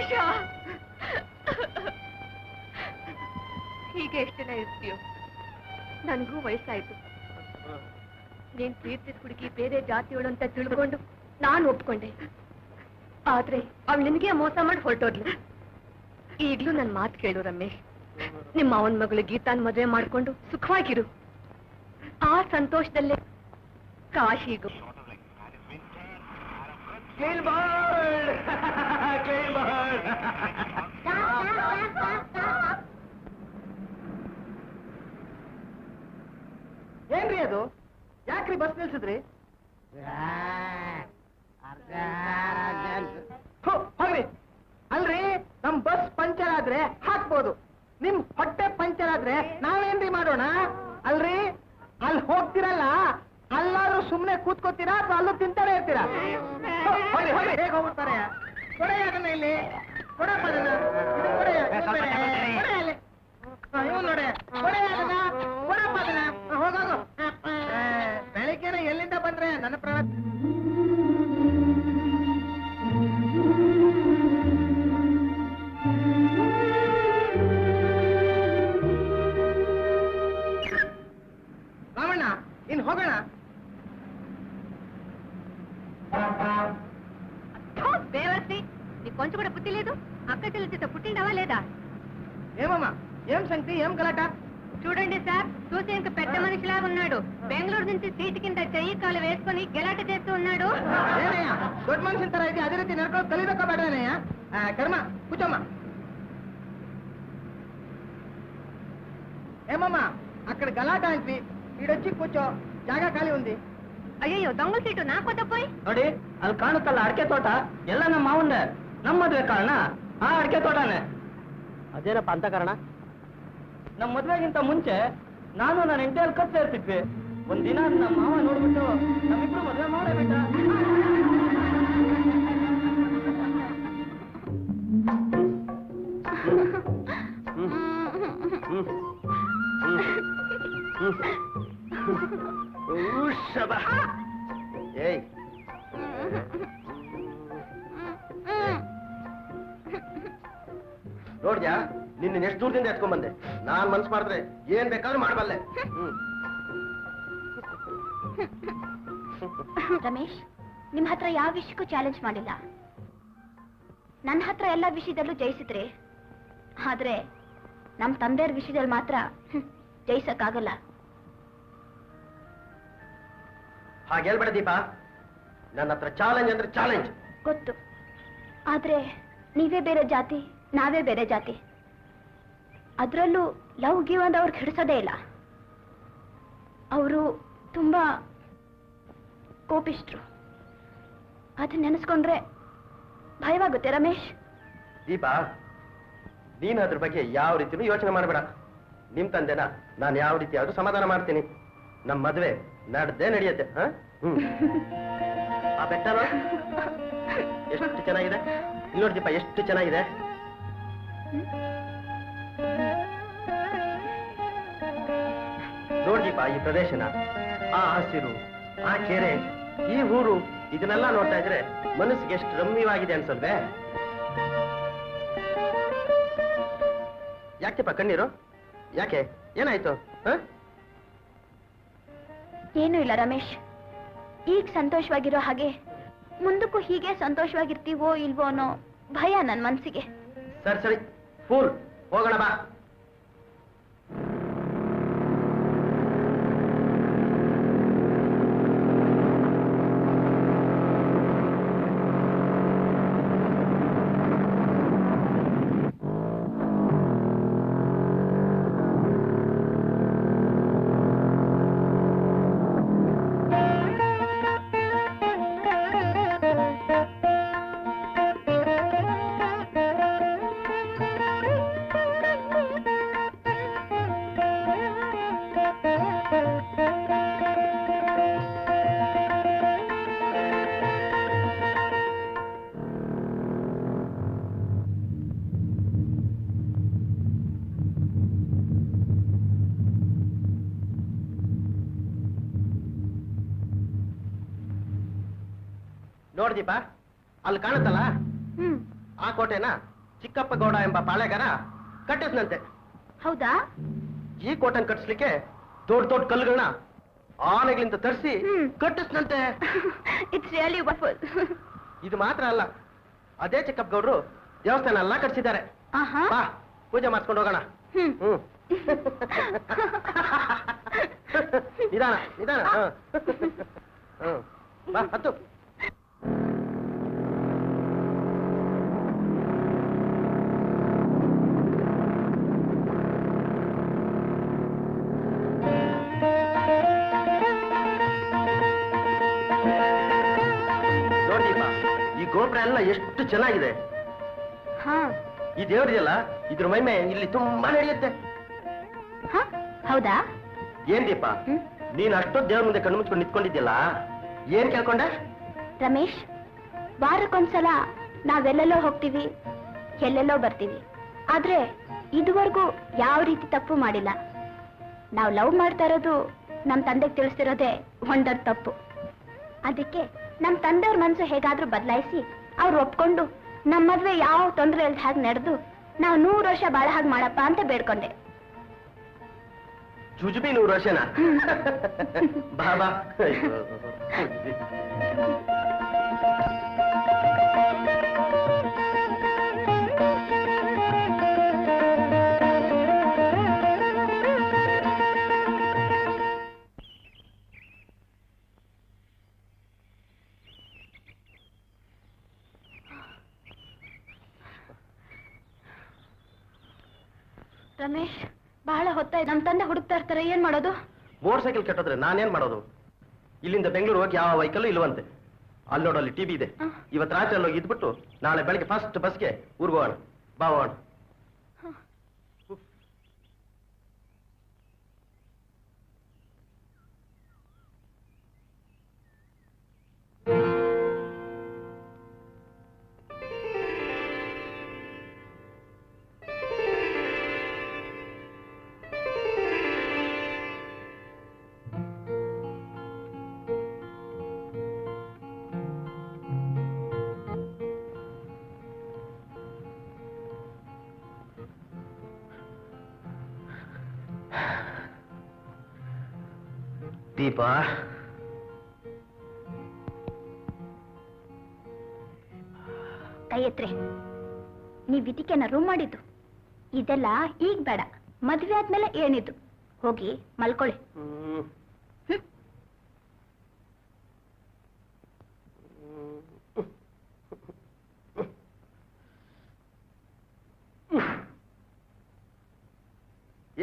ಉಷಾ, ಹೀಗೆ ಎಷ್ಟು ದಿನ ಇರ್ತೀಯೋ? ನನಗೂ ವಯಸ್ಸಾಯ್ತು. ನೀನ್ ಪ್ರೀತಿಸಿದ ಹುಡುಗಿ ಬೇರೆ ಜಾತಿಯವಳು ಅಂತ ತಿಳ್ಕೊಂಡು ನಾನು ಒಪ್ಕೊಂಡೆ. ಆದ್ರೆ ಅವಳು ನಿನಗೆ ಮೋಸ ಮಾಡಿ ಹೊರಟೋದ್ಲು. ಈಗ್ಲೂ ನನ್ ಮಾತು ಕೇಳು ರಮೇಶ್. ನಿಮ್ಮ ಅವನ ಮಗಳು ಗೀತಾನ್ ಮದುವೆ ಮಾಡ್ಕೊಂಡು ಸುಖವಾಗಿರು. ಆ ಸಂತೋಷದಲ್ಲೇ ಕಾಶಿಗೂ ಏನ್ರಿ ಅದು? ಯಾಕ್ರಿ ಬಸ್ ನಿಲ್ಸಿದ್ರಿ? ಹೋಗ್ರಿ. ಅಲ್ರಿ, ನಮ್ ಬಸ್ ಪಂಚರ್ ಆದ್ರೆ ಹಾಕ್ಬೋದು, ನಿಮ್ ಹೊಟ್ಟೆ ಪಂಚರ್ ಆದ್ರೆ ನಾವೇನ್ರಿ ಮಾಡೋಣ? ಅಲ್ರಿ, ಅಲ್ಲಿ ಹೋಗ್ತಿರಲ್ಲ, ಅಲ್ಲಾದ್ರೂ ಸುಮ್ನೆ ಕೂತ್ಕೋತೀರಾ ಅಥವಾ ಅಲ್ಲೂ ತಿಂತಾನೆ ಇರ್ತೀರಾ? ಹೋಗ್ರಿ ಹೋಗ್ರಿ, ಹೇಗೆ ಹೋಗ್ಬಿಡ್ತಾರೆ? ಕೊಡೆಯ ಅದನ್ನ ಇಲ್ಲಿ, ಕೊಡಪ್ಪ ಅದನ್ನ, ಇದು ಕೊಡೆಯ, ಇವ್ನು ನೋಡಿ, ಕೊಡೆಯ ಅದನ್ನ, ಕೊಡಪ್ಪ ಅದನ್ನ, ಹೋಗೋಗು. ಬೆಳಿಗ್ಗೆನೆ ಎಲ್ಲಿಂದ ಬಂದ್ರೆ ನನ್ನ ಪ್ರಾಣ. ರಾಮಣ್ಣ, ಇನ್ ಹೋಗೋಣ. బేవర్సి నీ కొంచెం కూడా బుద్ధి లేదు. అక్క చెల్లితో పుట్టిండవా లేదా? ఏమమ్మా, ఏం సంగతి, ఏం గలాట? చూడండి సార్, చూసి ఇంక పెద్ద మనిషిలాగా ఉన్నాడు. బెంగళూరు నుంచి సీటు కింద చెయ్యి కాలు వేసుకొని గెలాట చేస్తూ ఉన్నాడు. ಏನಯ್ಯ, ದೊಡ್ಡ ಮನುಷ್ಯನ ತರ ಇದೆ, ಅದೇ ರೀತಿ ನಡ್ಕೊಂಡು ಕಲಿಬೇಕ ಬೇಡನಯ್ಯ? ಕರ್ಮ, ಕೂಚಮ್ಮ. ఏమమ్మ, అక్కడ గలాట అంటి, ఈడొచ్చి కూర్చో, జాగా ఖాళీ ఉంది. అయ్యో, దొంగల సీటు నాకొద్ద పోయి. ನೋಡಿ, ಅಲ್ಲಿ ಕಾಣುತ್ತಲ್ಲ ಅಡಿಕೆ ತೋಟ, ಎಲ್ಲ ನಮ್ಮ ಮಾವಂದೆ. ನಮ್ಮ ಮದುವೆ ಕಾರಣ ಆ ಅಡಿಕೆ ತೋಟನೇ. ಅದೇನಪ್ಪ ಅಂತ ಕಾರಣ? ನಮ್ಮ ಮದುವೆಗಿಂತ ಮುಂಚೆ ನಾನು ನನ್ನ ಹೆಂಡತಿಯಲ್ಲಿ ಕತ್ ಸೇರ್ತಿದ್ವಿ. ಒಂದಿನ ನಮ್ಮ ಮಾವ ನೋಡ್ಬಿಟ್ಟು ನಮ್ಮಿಬ್ರು ಮದುವೆ ಮಾಡೇಬಿಟ್ಟ. ಏಯ್, ನೋಡ್ಯಾ, ನಿನ್ನ ಎಷ್ಟು ದೂರದಿಂದ ಎತ್ಕೊಂಡ್ ಬಂದೆ. ನಾನ್ ಮನ್ಸು ಮಾಡಿದ್ರೆ ಏನ್ ಬೇಕಾದ್ರೂ ಮಾಡಬಲ್ಲೆ. ರಮೇಶ್, ನಿಮ್ ಹತ್ರ ಯಾವ ವಿಷಯಕ್ಕೂ ಚಾಲೆಂಜ್ ಮಾಡಿಲ್ಲ. ನನ್ನ ಹತ್ರ ಎಲ್ಲ ವಿಷಯದಲ್ಲೂ ಜಯಿಸಿದ್ರೆ, ಆದ್ರೆ ನಮ್ ತಂದೆಯವ್ರ ವಿಷಯದಲ್ಲಿ ಮಾತ್ರ ಜಯಿಸಕ್ಕಾಗಲ್ಲ. ಹಾಗೆ ಹೇಳ್ಬೇಡ ದೀಪಾ, ನನ್ನ ಹತ್ರ ಚಾಲೆಂಜ್ ಅಂದ್ರೆ ಚಾಲೆಂಜ್. ಗೊತ್ತು, ಆದ್ರೆ ನೀವೇ ಬೇರೆ ಜಾತಿ, ನಾವೇ ಬೇರೆ ಜಾತಿ. ಅದರಲ್ಲೂ ಲವ್ ಗಿವ್ ಅಂತ ಅವ್ರಿಗೆ ಹಿಡಿಸೋದೇ ಇಲ್ಲ. ಅವರು ತುಂಬಾ ಕೋಪಿಷ್ಟ್ರು. ಅದನ್ನ ನೆನೆಸ್ಕೊಂಡ್ರೆ ಭಯವಾಗುತ್ತೆ ರಮೇಶ್. ದೀಪಾ, ನೀನು ಅದ್ರ ಬಗ್ಗೆ ಯಾವ ರೀತಿನೂ ಯೋಚನೆ ಮಾಡಬೇಡ. ನಿಮ್ ತಂದೆನ ನಾನು ಯಾವ ರೀತಿ ಆದ್ರೂ ಸಮಾಧಾನ ಮಾಡ್ತೀನಿ. ನಮ್ಮ ಮದುವೆ ನಡೆದೇ ನಡೆಯುತ್ತೆ. ಆ ಬೆಟ್ಟನೋ ಎಷ್ಟು ಚೆನ್ನಾಗಿದೆ. ಇಲ್ಲಿ ನೋಡಿ ದೀಪ, ಎಷ್ಟು ಚೆನ್ನಾಗಿದೆ. ನೋಡಿ ದೀಪ, ಈ ಪ್ರದೇಶನ, ಆ ಹಸಿರು, ಆ ಕೆರೆ, ಈ ಊರು, ಇದನ್ನೆಲ್ಲ ನೋಡ್ತಾ ಇದ್ರೆ ಮನಸ್ಸಿಗೆ ಎಷ್ಟು ರಮ್ಯವಾಗಿದೆ ಅನ್ಸಲ್ವೇ? ಯಾಕೆಪ್ಪ ಕಣ್ಣೀರು? ಯಾಕೆ, ಏನಾಯ್ತು? ಏನೂ ಇಲ್ಲ ರಮೇಶ್. ಈಗ ಸಂತೋಷವಾಗಿರೋ ಹಾಗೆ ಮುಂದಕ್ಕೂ ಹೀಗೆ ಸಂತೋಷವಾಗಿರ್ತೀವೋ ಇಲ್ವೋ ಅನ್ನೋ ಭಯ ನನ್ನ ಮನಸ್ಸಿಗೆ. ಸರಿ ಸರಿ, ಫೂಲ್, ಹೋಗೋಣ ಬಾ. ನೋಡ್ದೀಪ, ಅಲ್ಲಿ ಕಾಣುತ್ತಲ್ಲ ಆ ಕೋಟೆನಾ ಚಿಕ್ಕಪ್ಪ ಗೌಡ ಎಂಬ ಪಾಳೆಗಾರ ಕಟ್ಟಿಸ್ನಂತೆ. ಹೌದಾ? ಈ ಕೋಟನ್ ಕಟ್ಟಿಸ್ಲಿಕ್ಕೆ ದೊಡ್ಡ ದೊಡ್ಡ ಕಲ್ಲುಗಳನ್ನ ಆನೆಗಳಿಂದ ತರಿಸಿ ಕಟ್ಟಿಸ್ನಂತೆ. It's really wonderful. ಇದು ಮಾತ್ರ ಅಲ್ಲ, ಅದೇ ಚಿಕ್ಕಪ್ಪ ಗೌಡ್ರು ದೇವಸ್ಥಾನ ಎಲ್ಲ ಕಟ್ಸಿದ್ದಾರೆ. ಬಾ ಪೂಜೆ ಮಾಡಿಸ್ಕೊಂಡು ಹೋಗೋಣ. ನಿಧಾನ ನಿಧಾನ. ಬಾ ಹತ್ತು. ನೋಡ್ದೀಪ, ಈ ಗೋಪುರ ಎಲ್ಲ ಎಷ್ಟು ಚೆನ್ನಾಗಿದೆ. ಈ ದೇವರಿದೆಯಲ್ಲ, ಇದ್ರ ಮಹಿಮೆ ಇಲ್ಲಿ ತುಂಬಾ ನಡೆಯುತ್ತೆ. ಹೌದಾ? ಏನ್ ದೀಪ, ನೀನ್ ಅಷ್ಟೊಂದು ದೇವ್ರ ಮುಂದೆ ಕಣ್ಣು ಮುಚ್ಕೊಂಡು ನಿಂತ್ಕೊಂಡಿದ್ಯಲ್ಲ, ಏನ್ ಕೇಳ್ಕೊಂಡೆ? ರಮೇಶ್, ವಾರಕ್ಕೊಂದ್ಸಲ ನಾವೆಲ್ಲೆಲ್ಲೋ ಹೋಗ್ತೀವಿ, ಎಲ್ಲೆಲ್ಲೋ ಬರ್ತೀವಿ. ಆದ್ರೆ ಇದುವರೆಗೂ ಯಾವ ರೀತಿ ತಪ್ಪು ಮಾಡಿಲ್ಲ. ನಾವು ಲವ್ ಮಾಡ್ತಾ ಇರೋದು ನಮ್ ತಂದೆಗೆ ತಿಳಿಸಿರೋದೇ ಒಂದೊಂದು ತಪ್ಪು. ಅದಕ್ಕೆ ನಮ್ ತಂದೆಯವ್ರ ಮನಸ್ಸು ಹೇಗಾದ್ರೂ ಬದಲಾಯಿಸಿ ಅವ್ರು ಒಪ್ಕೊಂಡು ನಮ್ಮ ಮದ್ವೆ ಯಾವ ತೊಂದರೆ ಇಲ್ದ ಹಾಗೆ ನಡೆದು ನಾವು 100 ವರ್ಷ ಬಾಳ ಹಾಗೆ ಮಾಡಪ್ಪ ಅಂತ ಬೇಡ್ಕೊಂಡೆ. ಜುಜುಬಿ 100 ವರ್ಷನಾ? ಬಾ ಬಾ. ರಮೇಶ್, ಬಹಳ ಹೊತ್ತಾಯ್ತು. ನಮ್ ತಂದೆ ಹುಡುಕ್ತಾ ಇರ್ತಾರೆ, ಏನ್ ಮಾಡೋದು? ಮೋಟರ್ ಸೈಕಲ್ ಕೆಟ್ಟೋದ್ರೆ ನಾನೇನ್ ಮಾಡೋದು? ಇಲ್ಲಿಂದ ಬೆಂಗಳೂರು ಹೋಗಿ ಯಾವ ವೆಹಿಕಲ್ ಇಲ್ವಂತೆ. ಅಲ್ಲಿ ನೋಡಲ್ಲಿ ಟಿವಿ ಇದೆ. ಇವತ್ತು ರಾತ್ರಿ ಅಲ್ಲಿ ಹೋಗಿ ಇದ್ಬಿಟ್ಟು ನಾಳೆ ಬೆಳಗ್ಗೆ ಫಸ್ಟ್ ಬಸ್ಗೆ ಊರ್ಗ್ ಹೋಗೋಣ. ಬಾ ಹೋಗೋಣ. ದೀಪ, ಕೈ ಎತ್ರೆ. ನೀವ್ ಇದಕ್ಕೆನ ರೂಮ್ ಮಾಡಿದ್ದು? ಇದೆಲ್ಲ ಈಗ ಬೇಡ, ಮದ್ವೆ ಆದ್ಮೇಲೆ ಏನಿದ್ದು. ಹೋಗಿ ಮಲ್ಕೊಳ್ಳಿ.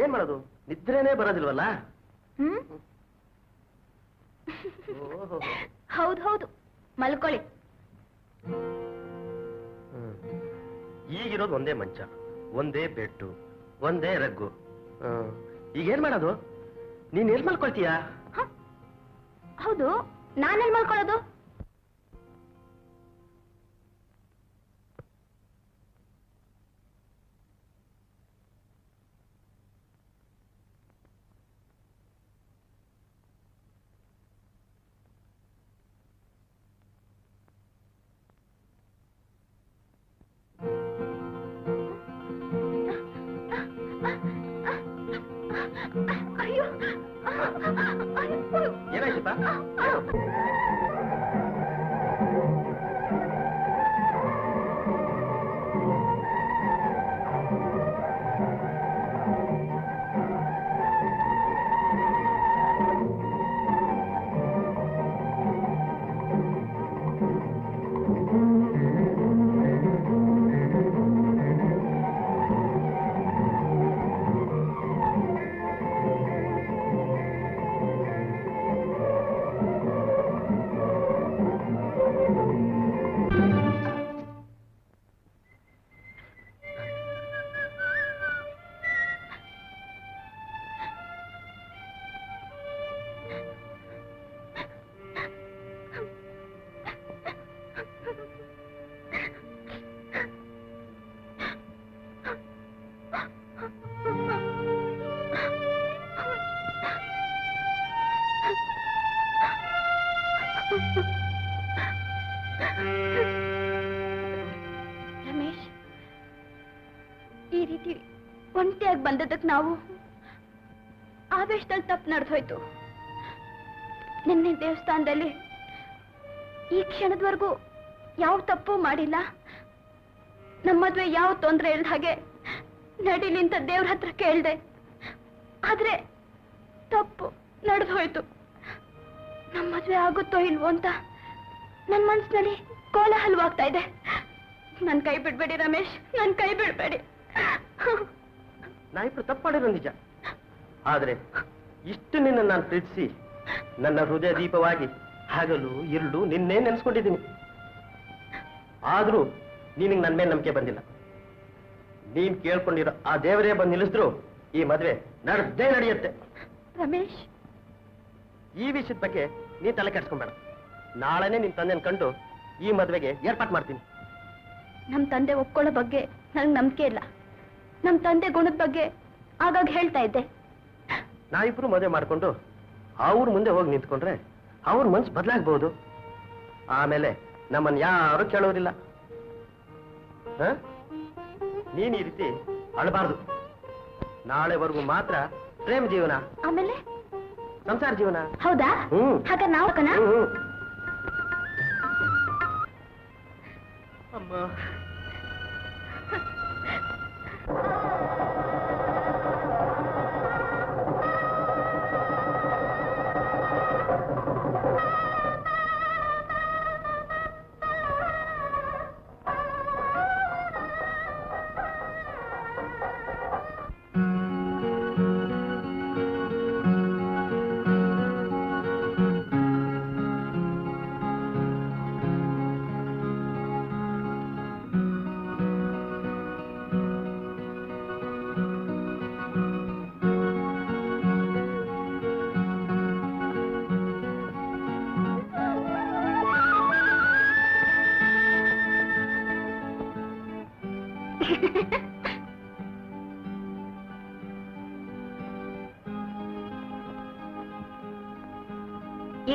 ಏನ್ ಮಾಡೋದು? ನಿದ್ರೇನೆ ಬರೋದಿಲ್ವಲ್ಲ. ಹೌದು ಹೌದು, ಮಲ್ಕೊಳ್ಳಿ. ಈಗಿರೋದು ಒಂದೇ ಮಂಚ, ಒಂದೇ ಬೆಡ್ಡು, ಒಂದೇ ರಗ್ಗು. ಈಗೇನ್ ಮಾಡೋದು? ನೀನ್ ಎಲ್ಲಿ ಮಲ್ಕೊಳ್ತೀಯಾ? ಹೌದು, ನಾನೆಲ್ಲಿ ಮಲ್ಕೊಳ್ಳೋದು? ಏನಾಯ್ತಪ್ಪ? ರೀತಿ ಒಂಟಿಯಾಗಿ ಬಂದದಕ್ಕೆ ನಾವು ಆವೇಶದಲ್ಲಿ ತಪ್ಪು ನಡೆದೋಯ್ತು. ನಿನ್ನೆ ದೇವಸ್ಥಾನದಲ್ಲಿ ಈ ಕ್ಷಣದವರೆಗೂ ಯಾವ ತಪ್ಪು ಮಾಡಿಲ್ಲ. ನಮ್ಮ ಮದ್ವೆ ಯಾವ ತೊಂದರೆ ಇಲ್ದ ಹಾಗೆ ನಡೀಲಿ ಅಂತ ದೇವ್ರ ಹತ್ರ ಕೇಳ್ದೆ. ಆದ್ರೆ ತಪ್ಪು ನಡೆದು ಹೋಯ್ತು. ನಮ್ಮ ಮದ್ವೆ ಆಗುತ್ತೋ ಇಲ್ವೋ ಅಂತ ನನ್ನ ಮನಸ್ಸಿನಲ್ಲಿ ಕೋಲಾಹಲವಾಗ್ತಾ ಇದೆ. ನನ್ ಕೈ ಬಿಡ್ಬೇಡಿ ರಮೇಶ್, ನನ್ ಕೈ ಬಿಡ್ಬೇಡಿ. ನಾ ಇಬ್ರು ತಪ್ಪು ಮಾಡಿರೋ ನಿಜ. ಆದ್ರೆ ಇಷ್ಟು ನಿನ್ನ ನಾನು ಪ್ರೀತಿಸಿ ನನ್ನ ಹೃದಯ ದೀಪವಾಗಿ ಹಗಲು ಇರುಳು ನಿನ್ನೆ ನೆನೆಸ್ಕೊಂಡಿದ್ದೀನಿ. ಆದ್ರೂ ನಿನಗೆ ನನ್ನ ಮೇಲೆ ನಂಬಿಕೆ ಬಂದಿಲ್ಲ. ನೀನ್ ಕೇಳ್ಕೊಂಡಿರೋ ಆ ದೇವರೇ ಬಂದು ನಿಲ್ಲಿಸಿದ್ರು ಈ ಮದ್ವೆ ನಡೆದೇ ನಡೆಯುತ್ತೆ. ರಮೇಶ್, ಈ ವಿಷಯದ ಬಗ್ಗೆ ನೀ ತಲೆ ಕೆಡ್ಸ್ಕೊಂಬೇಡ. ನಾಳೆನೆ ನಿನ್ ತಂದೆನ ಕಂಡು ಈ ಮದ್ವೆಗೆ ಏರ್ಪಾಟ್ ಮಾಡ್ತೀನಿ. ನಮ್ ತಂದೆ ಒಪ್ಕೊಳ್ಳೋ ಬಗ್ಗೆ ನಂಗೆ ನಂಬಿಕೆ ಇಲ್ಲ. ನಮ್ ತಂದೆ ಗುಣದ ಬಗ್ಗೆ ಆಗಾಗ ಹೇಳ್ತಾ ಇದ್ದೆ. ನಾವಿಬ್ರು ಮದುವೆ ಮಾಡ್ಕೊಂಡು ಅವ್ರ ಮುಂದೆ ಹೋಗಿ ನಿಂತ್ಕೊಂಡ್ರೆ ಅವ್ರ ಮನ್ಸು ಬದಲಾಗಬಹುದು. ಆಮೇಲೆ ನಮ್ಮನ್ನ ಯಾರು ಕೇಳೋರಿಲ್ಲ. ನೀನ್ ಈ ರೀತಿ ಅಳಬಾರ್ದು. ನಾಳೆವರೆಗೂ ಮಾತ್ರ ಪ್ರೇಮ ಜೀವನ, ಆಮೇಲೆ ಸಂಸಾರ ಜೀವನ. ಹೌದಾ? ಹಾಗ ನಾವು ಕಣ. ಅಮ್ಮ,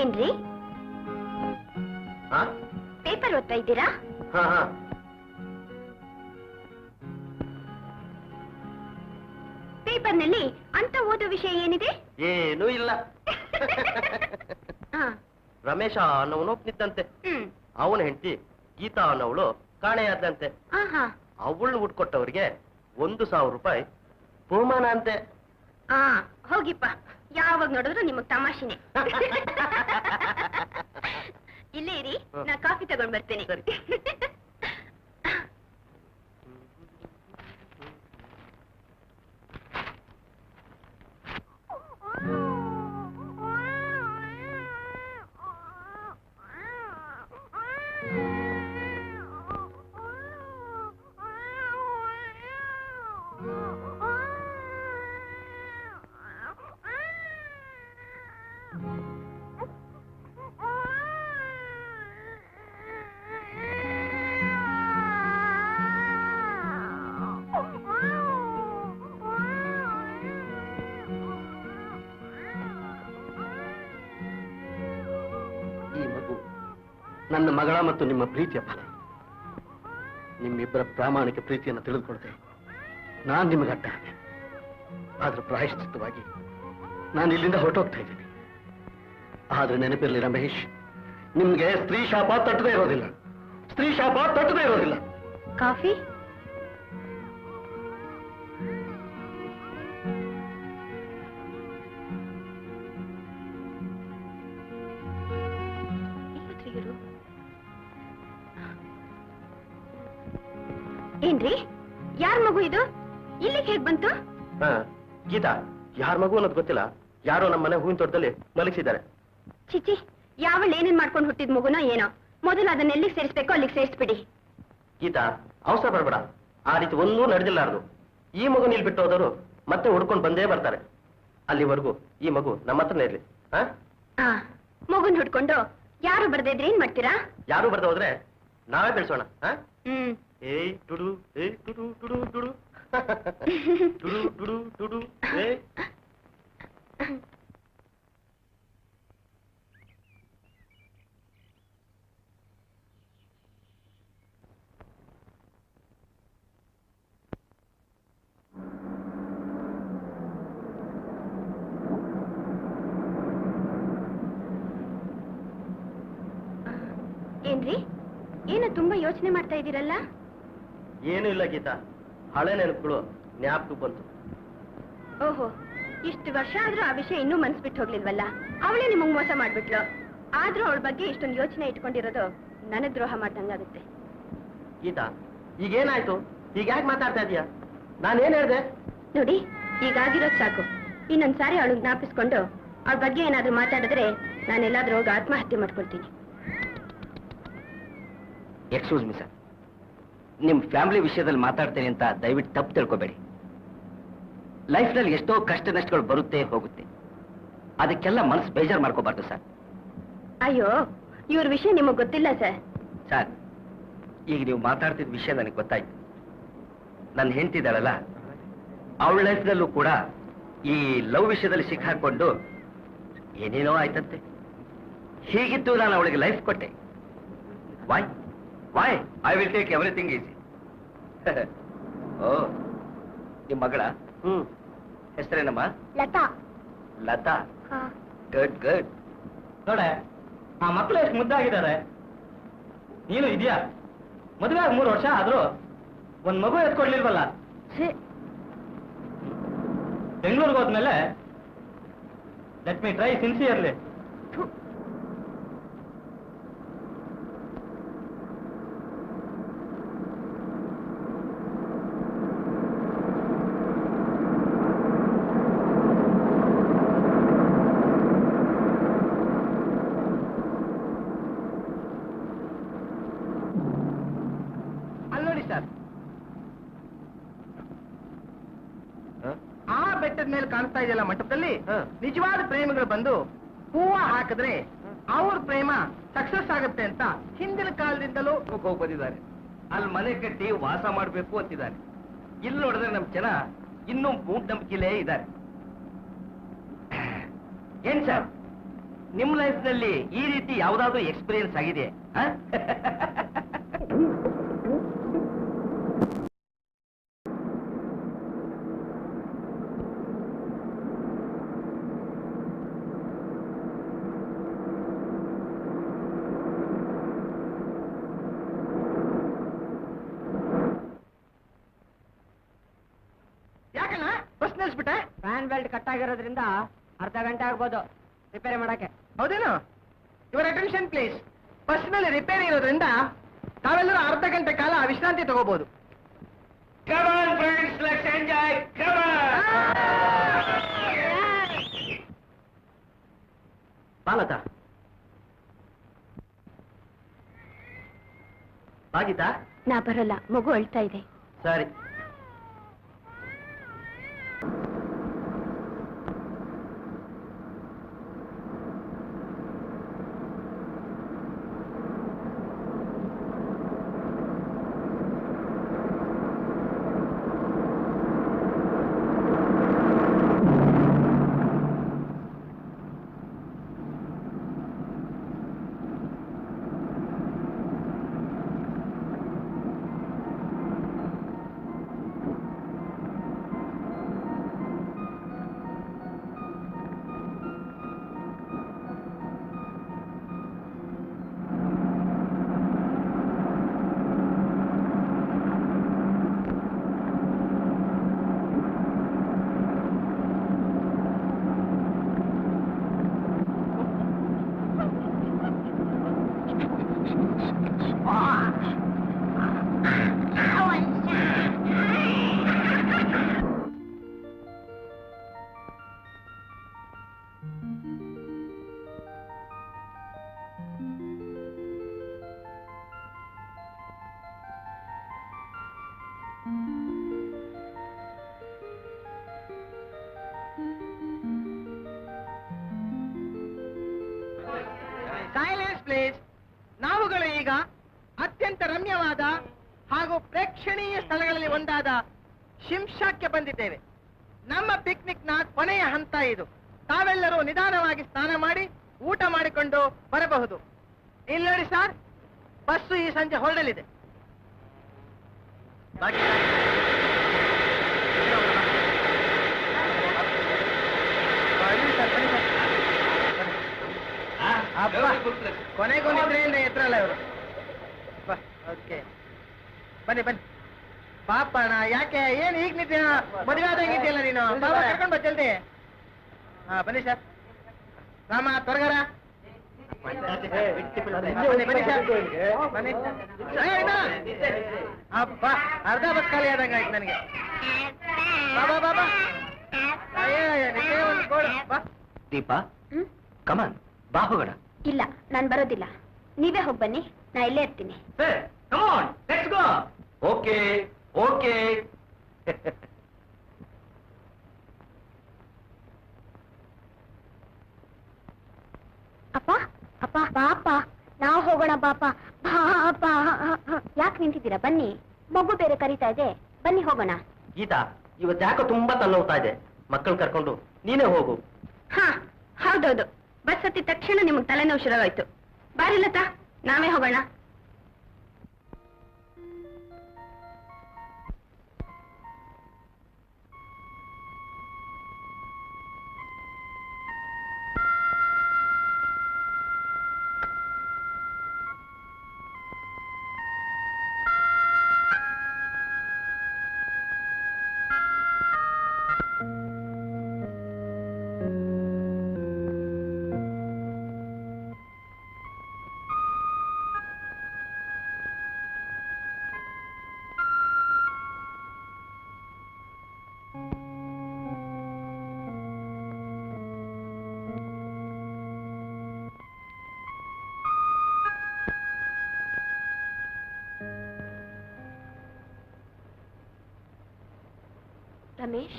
ಏನ್ರಿ ಪೇಪರ್ ಓದ್ತಾ ಇದ್ದೀರಾ? ಪೇಪರ್ನಲ್ಲಿ ಅಂತ ಓದೋ ವಿಷಯ ಏನಿದೆ? ಏನೂ ಇಲ್ಲ. ರಮೇಶ ಅನ್ನೋನು ಒಪ್ನಿದ್ದಂತೆ. ಅವನ ಹೆಂಡತಿ ಗೀತಾ ಅನ್ನೋವಳು ಕಾಣೆಯಾದಂತೆ. ಅವಳನ್ನ ಹುಡ್ಕೊಟ್ಟವ್ರಿಗೆ 1,000 ರೂಪಾಯಿ ಬಹುಮಾನ ಅಂತೆ. ಹೋಗಿಪ್ಪ, ಯಾವಾಗ ನೋಡಿದ್ರು ನಿಮಗ್ ತಮಾಷೆನೆ. ಇಲ್ಲೇ ಇರಿ, ನಾ ಕಾಫಿ ತಗೊಂಡ್ ಬರ್ತೇನೆ. ನನ್ನ ಮಗಳ ಮತ್ತು ನಿಮ್ಮ ಪ್ರೀತಿಯ ಫಲ. ನಿಮ್ಮಿಬ್ಬರ ಪ್ರಾಮಾಣಿಕ ಪ್ರೀತಿಯನ್ನು ತಿಳಿದುಕೊಳ್ತೆ ನಾನು ನಿಮಗೆ ಅಡ್ಡ ಆದೆ. ಆದ್ರೆ ಪ್ರಾಯಶ್ಚಿತ್ತವಾಗಿ ನಾನು ಇಲ್ಲಿಂದ ಹೊರಟೋಗ್ತಾ ಇದ್ದೀನಿ. ಆದ್ರೆ ನೆನಪಿರಲಿ ರಮೇಶ್, ನಿಮ್ಗೆ ಸ್ತ್ರೀ ಶಾಪ ತಟ್ಟದೇ ಇರೋದಿಲ್ಲ. ಸ್ತ್ರೀ ಶಾಪ ತಟ್ಟದೇ ಇರೋದಿಲ್ಲ. ಕಾಫಿ? ಏನ್ರಿ, ಯಾರ ಮಗು ಇದು? ಇಲ್ಲಿಗೆ ಹೇಗ್ ಬಂತು? ಗೀತಾ, ಯಾರ ಮಗು ಅನ್ನೋದು ಗೊತ್ತಿಲ್ಲ. ಯಾರೋ ನಮ್ಮ ಮನೆ ಹೂವಿನ ತೋಟದಲ್ಲಿ ಮಲಗಿಸಿದ್ದಾರೆ. ಚಿಚಿ, ಯಾವಳು ಏನೇನ್ ಮಾಡ್ಕೊಂಡು ಹುಟ್ಟಿದ ಮಗುನೋ ಏನೋ. ಮೊದಲು ಅದನ್ನ ಎಲ್ಲಿಗೆ ಸೇರಿಸ್ಬೇಕೋ ಅಲ್ಲಿಗೆ ಸೇರಿಸ್ಬಿಡಿ. ಗೀತಾ, ಅವಸರ ಬರಬೇಡ. ಆ ರೀತಿ ಒಂದೂ ನಡೆದಿಲ್ಲಾರದು. ಈ ಮಗು ನಿಲ್ ಬಿಟ್ಟು ಹೋದವರು ಮತ್ತೆ ಹುಡ್ಕೊಂಡು ಬಂದೇ ಬರ್ತಾರೆ. ಅಲ್ಲಿವರೆಗೂ ಈ ಮಗು ನಮ್ಮ ಹತ್ರನೇ ಇರ್ಲಿ. ಮಗುನ್ ಹುಡ್ಕೊಂಡು ಯಾರು ಬರ್ದೇ ಇದ್ರೆ ಏನ್ ಮಾಡ್ತೀರಾ? ಯಾರು ಬರ್ದ ಹೋದ್ರೆ ನಾವೇ ಬೆಳೆಸೋಣ. ಏಯ್ ಟುಡು, ಏಯ್ ಟುಡು ಟುಡು ಟುಡು ಟುಡು ಟುಡು ಟುಡು. ತುಂಬಾ ಯೋಚನೆ ಮಾಡ್ತಾ ಇದ್ದೀರಲ್ಲ? ಏನೂ ಇಲ್ಲ ಗೀತಾ, ಹಳೆ ನೆನಪುಗಳು ಜ್ಞಾಪಕ ಬಂತು. ಓಹೋ, ಇಷ್ಟು ವರ್ಷ ಆದ್ರೂ ಆ ವಿಷಯ ಇನ್ನೂ ಮನ್ಸು ಬಿಟ್ಟು ಹೋಗ್ಲಿಲ್ವಲ್ಲ? ಅವಳೇ ನಿಮಗ್ ಮೋಸ ಮಾಡ್ಬಿಟ್ಲು. ಆದ್ರೂ ಅವಳ ಬಗ್ಗೆ ಇಷ್ಟೊಂದು ಯೋಚನೆ ಇಟ್ಕೊಂಡಿರೋದು ನನಗ್ ದ್ರೋಹ ಮಾಡ್ದಂಗಾಗುತ್ತೆ. ಗೀತಾ, ಈಗೇನಾಯ್ತು? ಹೀಗ್ಯಾಕೆ ಮಾತಾಡ್ತಾ ಇದೀಯಾ? ನಾನೇನ್ ಹೇಳ್ದೆ? ನೋಡಿ, ಈಗಾಗಿರೋದು ಸಾಕು. ಇನ್ನೊಂದ್ಸಾರಿ ಅವಳು ಜ್ಞಾಪಿಸ್ಕೊಂಡು ಅವಳ ಬಗ್ಗೆ ಏನಾದ್ರೂ ಮಾತಾಡಿದ್ರೆ ನಾನೆಲ್ಲಾದ್ರೂ ಹೋಗಿ ಆತ್ಮಹತ್ಯೆ ಮಾಡ್ಕೊಳ್ತೀನಿ. ಎಕ್ಸ್ಕ್ಯೂಸ್ ಮಿ ಸರ್, ನಿಮ್ ಫ್ಯಾಮಿಲಿ ವಿಷಯದಲ್ಲಿ ಮಾತಾಡ್ತೇನೆ ಅಂತ ದಯವಿಟ್ಟು ತಪ್ಪು ತಿಳ್ಕೊಬೇಡಿ. ಲೈಫ್ನಲ್ಲಿ ಎಷ್ಟೋ ಕಷ್ಟ ನಷ್ಟಗಳು ಬರುತ್ತೆ ಹೋಗುತ್ತೆ, ಅದಕ್ಕೆಲ್ಲ ಮನಸ್ಸು ಬೇಜಾರು ಮಾಡ್ಕೋಬಾರ್ದು ಸರ್. ಅಯ್ಯೋ, ಇವ್ರ ವಿಷಯ ನಿಮಗ್ ಗೊತ್ತಿಲ್ಲ ಸರ್. ಸರ್, ಈಗ ನೀವು ಮಾತಾಡ್ತಿದ್ದ ವಿಷಯ ನನಗೆ ಗೊತ್ತಾಯ್ತು. ನನ್ನ ಹೆಂಡ್ತಿದ್ದಾಳಲ್ಲ, ಅವಳ ಲೈಫ್ನಲ್ಲೂ ಕೂಡ ಈ ಲವ್ ವಿಷಯದಲ್ಲಿ ಸಿಕ್ಕಾಕೊಂಡು ಏನೇನೋ ಆಯ್ತಂತೆ. ಹೀಗಿತ್ತು ನಾನು ಅವಳಿಗೆ ಲೈಫ್ ಕೊಟ್ಟೆ. Why I will take everything easy. ಓ, ನಿಮ್ಮ ಮಗಳ ಹೆಸರೇನಮ್ಮ? ಲತಾ. ಲತಾ? Good good. ನೋಡೆ, ಆ ಮಕ್ಕಳು ಎಷ್ಟು ಮುದ್ದಾಗಿದ್ದಾರೆ. ನೀನು ಇದೆಯಾ? ಮದುವೆ 3 ವರ್ಷ ಆದ್ರೂ ಒಂದ್ ಮಗು ಎತ್ಕೊಡ್ಲಿಲ್ವಲ್ಲ? ಬೆಂಗಳೂರಿಗೆ ಹೋದ್ಮೇಲೆ ಲೆಟ್ ಮೀ ಟ್ರೈ ಸಿನ್ಸಿಯರ್ಲಿ. ಅಲ್ಲೋಡಿ ಸರ್, ಆ ಬೆಟ್ಟದ ಮೇಲೆ ಕಾಣ್ತಾ ಇದೆಯಲ್ಲ ಮಂಟಪದಲ್ಲಿ ನಿಜವಾದ ಪ್ರೇಮಿಗಳು ಬಂದು ಹೂವ ಹಾಕಿದ್ರೆ ಅವ್ರ ಪ್ರೇಮ ಸಕ್ಸಸ್ ಆಗುತ್ತೆ ಅಂತ ಹಿಂದಿನ ಕಾಲದಿಂದಲೂ ಬಂದಿದ್ದಾರೆ. ಅಲ್ಲಿ ಮನೆ ಕಟ್ಟಿ ವಾಸ ಮಾಡಬೇಕು ಅಂತಿದ್ದಾರೆ. ಇಲ್ಲಿ ನೋಡಿದ್ರೆ ನಮ್ ಜನ ಇನ್ನೂ ಮೂಢನಂಬಿಕೆಲೇ ಇದ್ದಾರೆ. ಏನ್ ಸರ್, ನಿಮ್ ಲೈಫ್ ನಲ್ಲಿ ಈ ರೀತಿ ಯಾವ್ದಾದ್ರು ಎಕ್ಸ್ಪೀರಿಯನ್ಸ್ ಆಗಿದೆ? ಯಾಕಣ್ಣ ಬಸ್ ನಿಲ್ಸ್ಬಿಟ್ಟೆ? ಫ್ಯಾನ್ ಬೆಲ್ಟ್ ಕಟ್ ಆಗಿರೋದ್ರಿಂದ ಅರ್ಧ ಗಂಟೆ ಆಗ್ಬೋದು ರಿಪೇರಿ ಮಾಡಕ್ಕೆ. ಹೌದೇನು? Your attention please. ಬಸ್ ನಲ್ಲಿ ರಿಪೇರಿ ಇರೋದ್ರಿಂದ ತಾವೆಲ್ಲರೂ ಅರ್ಧ ಗಂಟೆ ಕಾಲ ವಿಶ್ರಾಂತಿ ತಗೋಬಹುದು. Come on, friends, let's enjoy. Come on. ಬಾಲತಾ, ಬಾಗಿತಾ? ನಾ ಬರಲ್ಲ, ಮಗು ಅಳ್ತಾ ಇದೆ. ಸರಿ. Silence please. ನಾವುಗಳು ಈಗ ಅತ್ಯಂತ ರಮ್ಯವಾದ ಹಾಗೂ ಪ್ರೇಕ್ಷಣೀಯ ಸ್ಥಳಗಳಲ್ಲಿ ಒಂದಾದ ಶಿಂಷಾಕ್ಕೆ ಬಂದಿದ್ದೇವೆ. ನಮ್ಮ ಪಿಕ್ನಿಕ್ ನ ಕೊನೆಯ ಹಂತ ಇದು. ತಾವೆಲ್ಲರೂ ನಿಧಾನವಾಗಿ ಸ್ನಾನ ಮಾಡಿ ಊಟ ಮಾಡಿಕೊಂಡು ಬರಬಹುದು. ಇಲ್ಲಿ ನೋಡಿ ಸರ್, ಬಸ್ಸು ಈ ಸಂಜೆ ಹೊರಡಲಿದೆ. ಕೊನೆಗೂ ನಿದ್ರೆಯಿಂದ ಎತ್ತರಲ್ಲ ಇವರು. ಬನ್ನಿ ಬನ್ನಿ ಪಾಪಣ ಯಾಕೆ ಏನ್ ಈಗ ನಿಂತೀಯ ಮದುವೆ ಆದಂಗಿದ್ಯಲ್ಲ ನೀನು ಬಾಬಾ ಕರ್ಕೊಂಡ್ ಬಾ ಜಲ್ದಿ ಹಾ ಬನ್ನಿ ಸರ್ ರಾಮ ತೊರಗಾರ ಬನ್ನಿ ಬನ್ನಿ ಸರ್ ಬನ್ನಿ ಅಪ್ಪ ಅರ್ಧ ಬಸ್ ಖಾಲಿ ಆದಂಗ ಆಯ್ತು ನನಗೆ ಬಾಬಾ ಬಾಬಾ ಒಂದು ಗೋಳು ಬಾ ದೀಪಾ ಕಮಾನ್ ಬಾ ಹೋಗೋಣ. ಇಲ್ಲ ನಾನು ಬರೋದಿಲ್ಲ, ನೀವೇ ಹೋಗಿ ಬನ್ನಿ, ನಾ ಇಲ್ಲೇ ಇರ್ತೀನಿ. Come on let's go. Okay okay. ಅಪ್ಪ ಅಪ್ಪ ಪಾಪ ನಾವು ಹೋಗೋಣ ಪಾಪ. ಪಾಪ ಯಾಕೆ ನಿಂತಿದ್ದೀರಾ? ಬನ್ನಿ, ಮಗು ಬೇರೆ ಕರೀತಾ ಇದೆ, ಬನ್ನಿ ಹೋಗೋಣ. ಗೀತಾ, ಇವತ್ತು ಯಾಕೋ ತುಂಬಾ ತಲೆನೋವ್ತಾ ಇದೆ. ಮಕ್ಕಳು ಕರ್ಕೊಂಡು ನೀನೇ ಹೋಗು. ಹಾ ಹೌದೌದು, ಬಸ್ ಹತ್ತಿದ ತಕ್ಷಣ ನಿಮ್ಗೆ ತಲೆನೋವು ಶುರುವಾಯ್ತು. ಬಾರಿ ಲತಾ, ನಾವೇ ಹೋಗೋಣ. ರಮೇಶ್,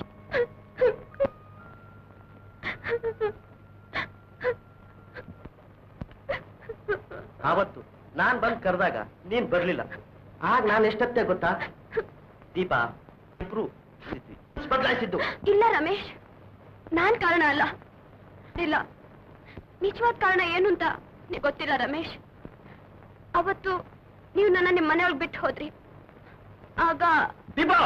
ಆವತ್ತು ನಾನ್ ಬಂದ್ ಕರೆದಾಗ ನೀನ್ ಬರ್ಲಿಲ್ಲ. ಆಗ ನಾನು ಎಷ್ಟೊತ್ತೆ ಗೊತ್ತಾ ದೀಪಾ, ಇಬ್ರು ಬದಲಾಯಿಸಿದ್ದು. ಇಲ್ಲ ರಮೇಶ್, ನಾನ್ ಕಾರಣ ಅಲ್ಲ. ಇಲ್ಲ, ನಿಜವಾದ ಕಾರಣ ಏನು ಅಂತ ನೀವ್ ಗೊತ್ತಿಲ್ಲ ರಮೇಶ್. ಅವತ್ತು ನೀವು ನನ್ನ ನಿಮ್ಮ ಮನೆಯೊಳಗೆ ಬಿಟ್ಟು ಹೋದ್ರಿ. ಆಗ ದೀಪಾ,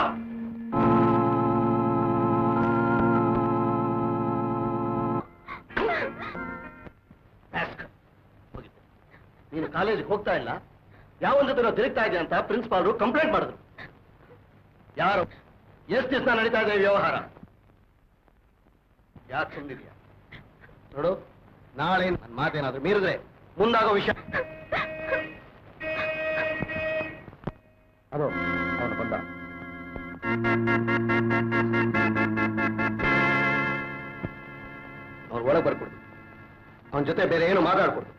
ನೀನು ಕಾಲೇಜಿಗೆ ಹೋಗ್ತಾ ಇಲ್ಲ, ಯಾವೊಂದು ಜೊತೆ ತಿರುಗ್ತಾ ಇದೆ ಅಂತ ಪ್ರಿನ್ಸಿಪಾಲ್ರು ಕಂಪ್ಲೇಂಟ್ ಮಾಡಿದ್ರು. ಯಾರು ಎಷ್ಟು ದಿವಸ ನಡೀತಾ ಇದೆ ವ್ಯವಹಾರ? ಯಾಕೆ ಸುಮ್ಮನಿದ್ಯಾ? ನೋಡು, ನಾಳೆ ನನ್ನ ಮಾತೇನಾದ್ರೂ ಮೀರಿದ್ರೆ ಮುಂದಾಗೋ ವಿಷಯ. ಅದು ಅವನು ಬಂದ. ಅವ್ರು ಒಳಗೆ ಬರ್ಕೊಡ್ತು. ಅವನ ಜೊತೆ ಬೇರೆ ಏನು ಮಾತಾಡ್ಕೊಡ್ತು.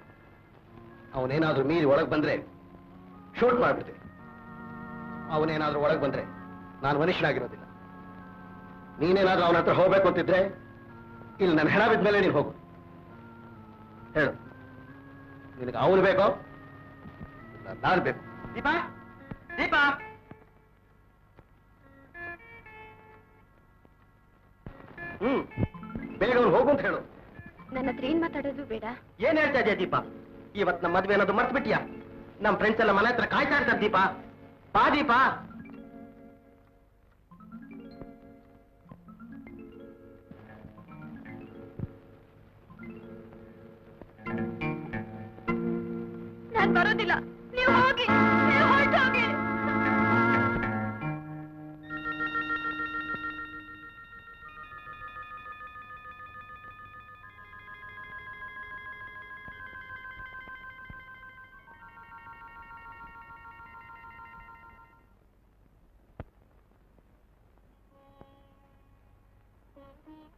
ಅವನೇನಾದ್ರೂ ಮೀರಿ ಒಳಗೆ ಬಂದ್ರೆ ಶೂಟ್ ಮಾಡ್ಬಿಡ್ತೀನಿ. ಅವನೇನಾದ್ರೂ ಒಳಗೆ ಬಂದ್ರೆ ನಾನು ಮನುಷ್ಯನಾಗಿರೋದಿಲ್ಲ. ನೀನೇನಾದ್ರೂ ಅವನ ಹತ್ರ ಹೋಗ್ಬೇಕು ಅಂತಿದ್ರೆ ಇಲ್ಲಿ ನನ್ನ ಹೆಣ ಬಿದ್ದ ಮೇಲೆ ನೀನು ಹೋಗು. ಹೇಳು, ನಿನಗೆ ಅವನು ಬೇಕೋ ನಾನು ಬೇಕು? ದೀಪಾ ದೀಪಾ ಬೇಗ ಅವ್ನು ಹೋಗು ಅಂತ ಹೇಳು. ನನ್ನ ಹತ್ರ ಏನ್ ಮಾತಾಡೋದು ಬೇಡ. ಏನ್ ಹೇಳ್ತಾ ಇದೆಯಾ ದೀಪಾ? ಇವತ್ತು ನಮ್ಮ ಮದ್ವೆ ಅನ್ನೋದು ಮರ್ತು ಬಿಟ್ಟಿಯಾ? ನಮ್ಮ ಫ್ರೆಂಡ್ಸ್ ಎಲ್ಲ ಮನೆ ಹತ್ರ ಕಾಯ್ತಾ ಇರ್ತಾರೆ. ದೀಪಾ ಬಾ. ದೀಪಾ, ನಾನ್ ಬರೋದಿಲ್ಲ, ನೀವು ಹೋಗಿ, ನೀವು ಹೊರಟೋಗಿ.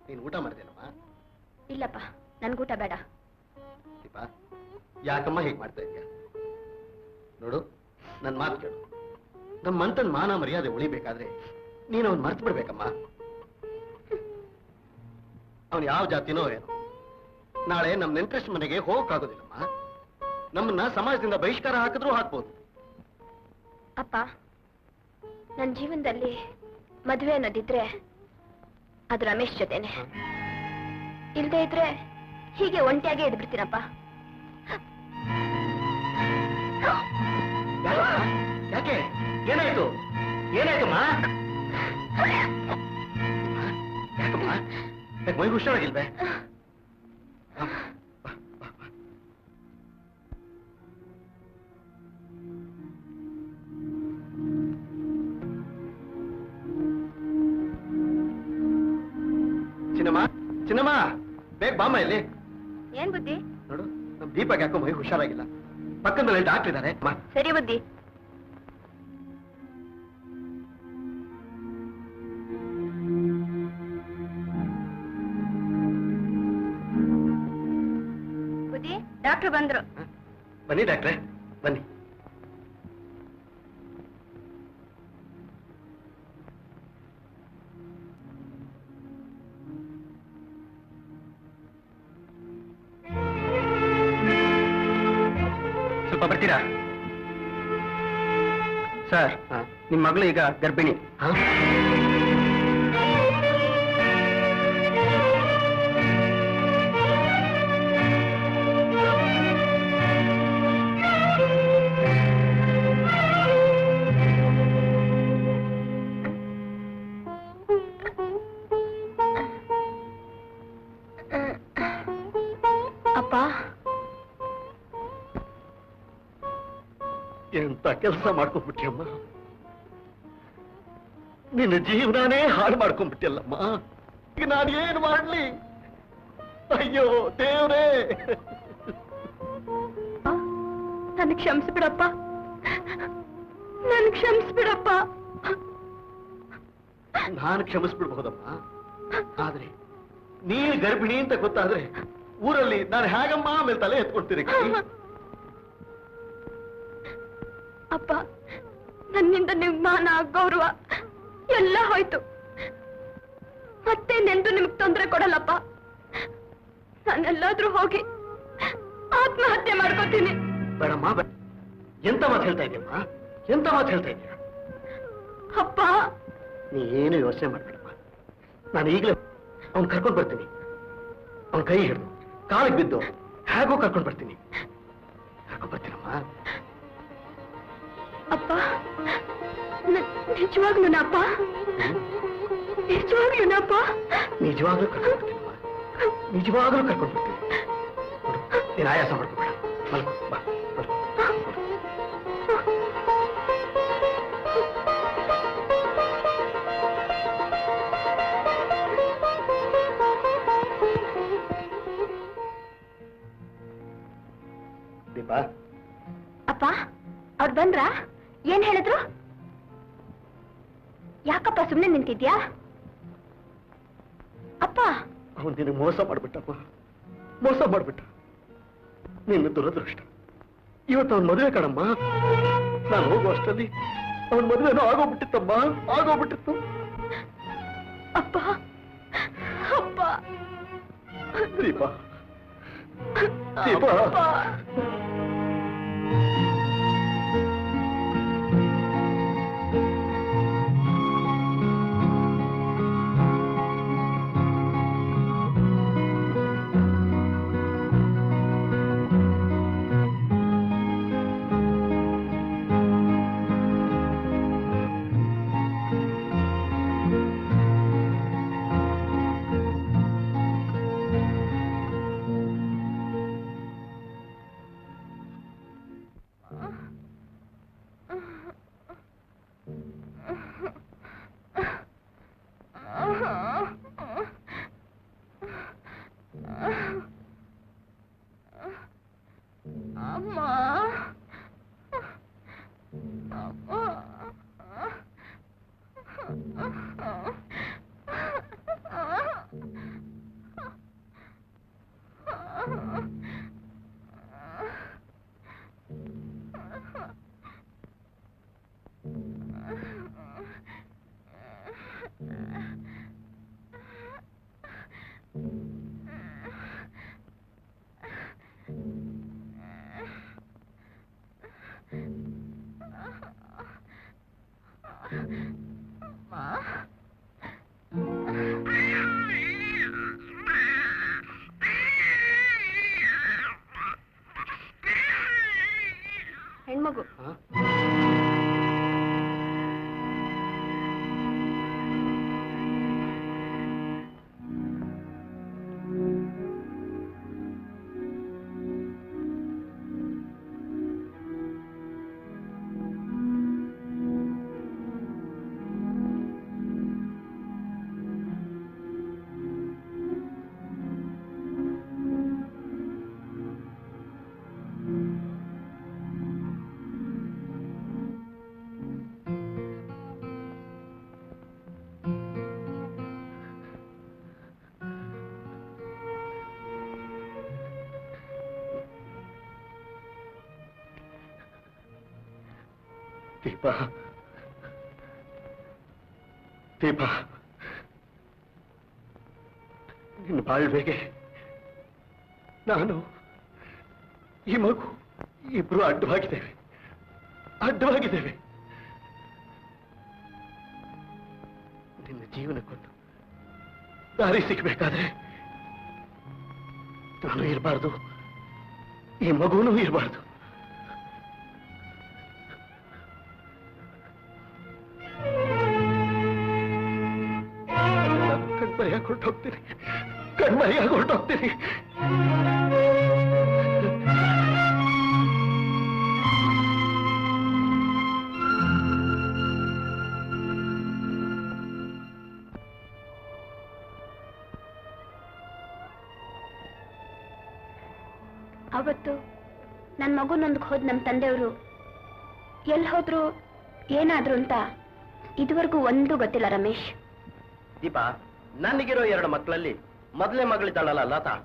ನೀನು ಊಟ ಮಾಡ್ತೇನಮ್ಮ? ಇಲ್ಲಪ್ಪ, ನನ್ಗೂಟ ಬೇಡ. ದೀಪಾ, ಯಾಕಮ್ಮ ಹೀಗೆ ಮಾಡ್ತಾ ಇದ್ಯಾ? ನೋಡು, ನನ್ನ ಮಾತು ಕೇಳು. ನಮ್ಮ ಮಂತನ್ ಮಾನ ಮರ್ಯಾದೆ ಉಳಿಬೇಕಾದ್ರೆ ನೀನು ಅವ್ನು ಮರ್ತು ಬಿಡ್ಬೇಕಮ್ಮ. ಅವನು ಯಾವ ಜಾತಿನೋ ಏನೋ, ನಾಳೆ ನಮ್ಮ ನೆಂಟ್ರೆಸ್ಟ್ ಮನೆಗೆ ಹೋಗಕ್ಕಾಗೋದಿಲ್ಲಮ್ಮ. ನಮ್ಮನ್ನ ಸಮಾಜದಿಂದ ಬಹಿಷ್ಕಾರ ಹಾಕಿದ್ರೂ ಹಾಕ್ಬೋದು. ಅಪ್ಪ, ನನ್ನ ಜೀವನದಲ್ಲಿ ಮದುವೆ ಅನ್ನೋದಿದ್ರೆ ಅದು ರಮೇಶ್ ಜೊತೆನೆ. ಇಲ್ದೇ ಇದ್ರೆ ಹೀಗೆ ಒಂಟಿಯಾಗಿ ಇದ್ಬಿಡ್ತೀನಪ್ಪ. ಯಾಕೆ? ಏನಾಯ್ತು? ಏನಾಯ್ತಮ್ಮ? ಯಾಕಮ್ಮ? ಮೈ ಹುಷಾರಾಗಿಲ್ವೇ? ಚಿನ್ನಮ್ಮ ಚಿನ್ನಮ್ಮ ಬೇಗ ಬಾಮ ಇಲ್ಲಿ ಏನ್ ಬುದ್ಧಿ? ನೋಡು ನಮ್ ದೀಪಕ್ ಯಾಕೋ ಮೈ ಹುಷಾರಾಗಿಲ್ಲ. ಪಕ್ಕದಲ್ಲಿ ಡಾಕ್ಟರ್ ಇದ್ದಾರೆ. ಸರಿ ಬುದ್ಧಿ. ಬುದ್ಧಿ, ಡಾಕ್ಟರ್ ಬಂದ್ರು. ಬನ್ನಿ ಡಾಕ್ಟ್ರೆ ಬನ್ನಿ. ಸ್ವಲ್ಪ ಬರ್ತೀರಾ ಸರ್? ನಿಮ್ಮ ಮಗಳು ಈಗ ಗರ್ಭಿಣಿ. ಅಪ್ಪ, ಎಂತ ಕೆಲಸ ಮಾಡ್ಕೊಂಡ್ಬಿಟ್ಟಿಯಮ್ಮ. ನಿನ್ನ ಜೀವನಾನೇ ಹಾಳು ಮಾಡ್ಕೊಂಡ್ಬಿಟ್ಟಿಯಲ್ಲಮ್ಮ. ಈಗ ನಾನು ಏನು ಮಾಡ್ಲಿ? ಅಯ್ಯೋ ದೇವ್ರೇ, ನನ್ ಕ್ಷಮಿಸ್ಬಿಡಪ್ಪ, ನನ್ ಕ್ಷಮಿಸ್ಬಿಡಪ್ಪ. ನಾನು ಕ್ಷಮಿಸ್ಬಿಡ್ಬಹುದಮ್ಮ, ಆದ್ರೆ ನೀನು ಗರ್ಭಿಣಿ ಅಂತ ಗೊತ್ತಾದ್ರೆ ಊರಲ್ಲಿ ನಾನು ಹೇಗಮ್ಮ ಆಮೇಲೆ ತಲೆ ಎತ್ಕೊಡ್ತೀನಿ. ಅಪ್ಪ, ನನ್ನಿಂದ ನಿಮ್ ಮಾನ ಗೌರವ ಎಲ್ಲ ಹೋಯ್ತು. ಮತ್ತೆ ನೆಂದು ನಿಮ್ಗೆ ತೊಂದರೆ ಕೊಡಲ್ಲಪ್ಪ. ನಾನೆಲ್ಲಾದ್ರೂ ಹೋಗಿ ಆತ್ಮಹತ್ಯೆ ಮಾಡ್ಕೋತೀನಿ. ಬೇಡಮ್ಮ, ಎಂತ ಮಾತು ಹೇಳ್ತಾ ಇದೆಯಮ್ಮ, ಎಂತ ಮಾತು ಹೇಳ್ತಾ ಇದೆಯಾ? ಅಪ್ಪ, ನೀ ಏನು ಯೋಚನೆ ಮಾಡ್ಬೇಡಮ್ಮ. ನಾನು ಈಗಲೇ ಅವ್ನು ಕರ್ಕೊಂಡು ಬರ್ತೀನಿ. ಅವನ ಕೈ ಹಿಡಿದು ಕಾಲಿಗೆ ಬಿದ್ದು ಹೇಗೋ ಕರ್ಕೊಂಡು ಬರ್ತೀನಿ. ಕರ್ಕೊಂಡು ಬರ್ತೀನಮ್ಮ. ಅಪ್ಪ, ನಿಜವಾಗ್ಲೂನಪ್ಪ? ನಿಜವಾಗ್ಲೂನಪ್ಪ? ನಿಜವಾಗ್ಲೂ ಕರ್ಕೊಂಡು ಬರ್ತೀನಮ್ಮ, ನಿಜವಾಗ್ಲೂ ಕರ್ಕೊಂಡು ಬರ್ತೀನಿ. ನೋಡು, ನೀನು ಆಯಾಸ ಮಾಡ್ಕೊಬೇಡ, ಮಲ್ಕೋ ಬಾ. ದೀಪಾ, ಅಪ್ಪ, ಅವ್ರು ಬಂದ್ರಾ? ಏನ್ ಹೇಳಿದ್ರು? ಯಾಕಪ್ಪ ಸುಮ್ನೆ ನಿಂತಿದ್ಯಾ? ಅಪ್ಪ, ಅವನು ನಿನಗೆ ಮೋಸ ಮಾಡ್ಬಿಟ್ಟಪ್ಪ, ಮೋಸ ಮಾಡ್ಬಿಟ್ಟ. ನಿನ್ನ ದುರದೃಷ್ಟ. ಇವತ್ತು ಅವನ ಮದುವೆ ಕಣಮ್ಮ. ನಾನು ಹೋಗುವಷ್ಟರಲ್ಲಿ ಅವನ ಮದುವೆನೂ ಆಗೋಗ್ಬಿಟ್ಟಿತ್ತಮ್ಮ, ಆಗೋಗ್ಬಿಟ್ಟಿತ್ತು. ಅಪ್ಪ, ಅಪ್ಪ, ದೀಪ, ದೀಪ, ಹೆಣ್ಮಗು. ದೀಪ ದೀಪ ನಿನ್ನ ಬಾಳ್ವೆಗೆ ನಾನು ಈ ಮಗು ಇಬ್ರು ಅಡ್ಡವಾಗಿದ್ದೇವೆ ನಿನ್ನ ಜೀವನಕ್ಕೊಂದು ದಾರಿ ಸಿಗ್ಬೇಕಾದ್ರೆ ನಾನು ಇರಬಾರ್ದು, ಈ ಮಗುನೂ ಇರಬಾರ್ದು. ಕಣ್ಮರೆಯಾಗಿ ಹೊರಟೋಗ್ತೀನಿ. ಅವತ್ತು ನನ್ನ ಮಗು ನೊಂದಕ್ಕೆ ಹೋದ್ ನಮ್ಮ ತಂದೆಯವರು ಎಲ್ಲಿ ಹೋದ್ರು ಏನಾದ್ರು ಅಂತ ಇದುವರೆಗೂ ಒಂದೂ ಗೊತ್ತಿಲ್ಲ ರಮೇಶ್. ದೀಪ, ನನಗಿರೋ 2 ಮಕ್ಕಳಲ್ಲಿ ಮೊದಲೇ ಮಗಳಿದ್ದಾಳಲ್ಲ ಲತಾ,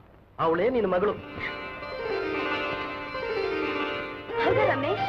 ಅವಳೇ ನಿನ್ನ ಮಗಳು. ಹೌದಾ ರಮೇಶ್?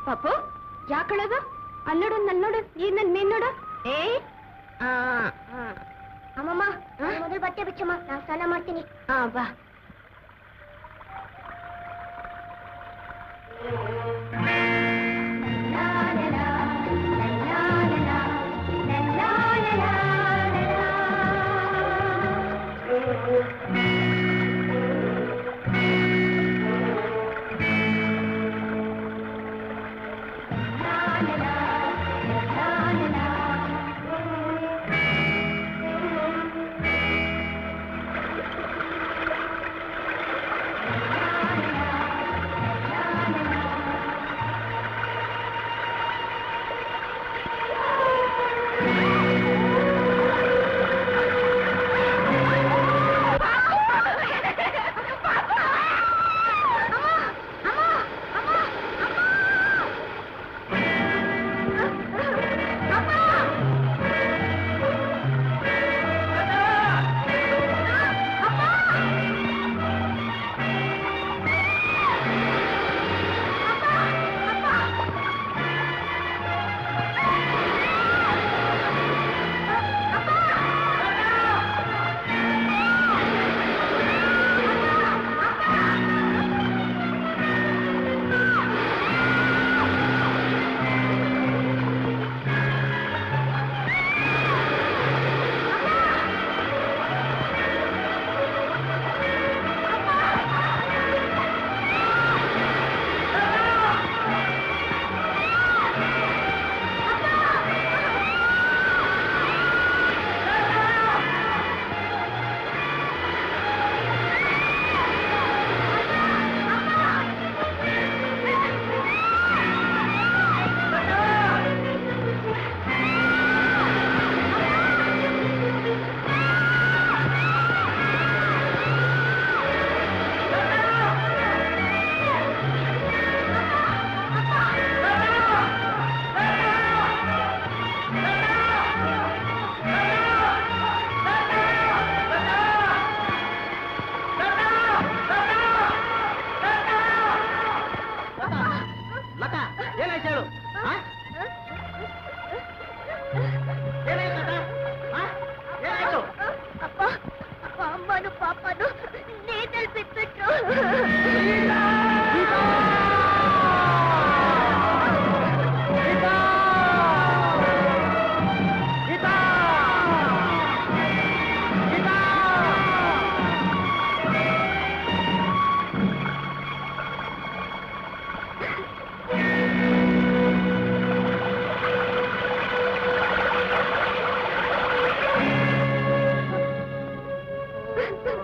ಪಾಪು ಯಾಕಳದ? ಅಲ್ಲೋಡು, ನನ್ನೋಡು, ಈ ನನ್ ಮೇನ್ ನೋಡು. ಅಮ್ಮಮ್ಮ ಮೊದಲು ಬಟ್ಟೆ ಬಿಚ್ಚಮ್ಮ, ನಾನು ಸ್ನಾನ ಮಾಡ್ತೀನಿ. ಬಾ.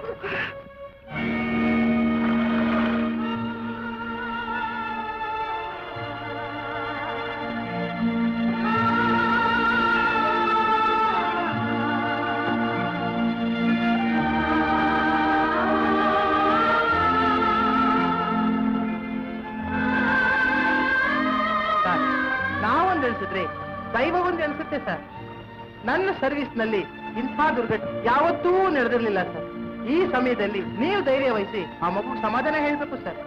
ಸರ್, ನಾವೊಂದು ಎಣಿಸಿದ್ರೆ ದೈವ ಒಂದು ಎಣಿಸುತ್ತೆ ಸರ್. ನನ್ನ ಸರ್ವಿಸ್ನಲ್ಲಿ ಇಂಥ ದುರ್ಘಟನೆ ಯಾವತ್ತೂ ನಡೆದಿರಲಿಲ್ಲ ಸರ್. ಈ ಸಮಯದಲ್ಲಿ ನೀವು ಧೈರ್ಯ ವಹಿಸಿ ಆ ಮಗು ಸಮಾಧಾನ ಹೇಳ್ಬೇಕು ಸರ್.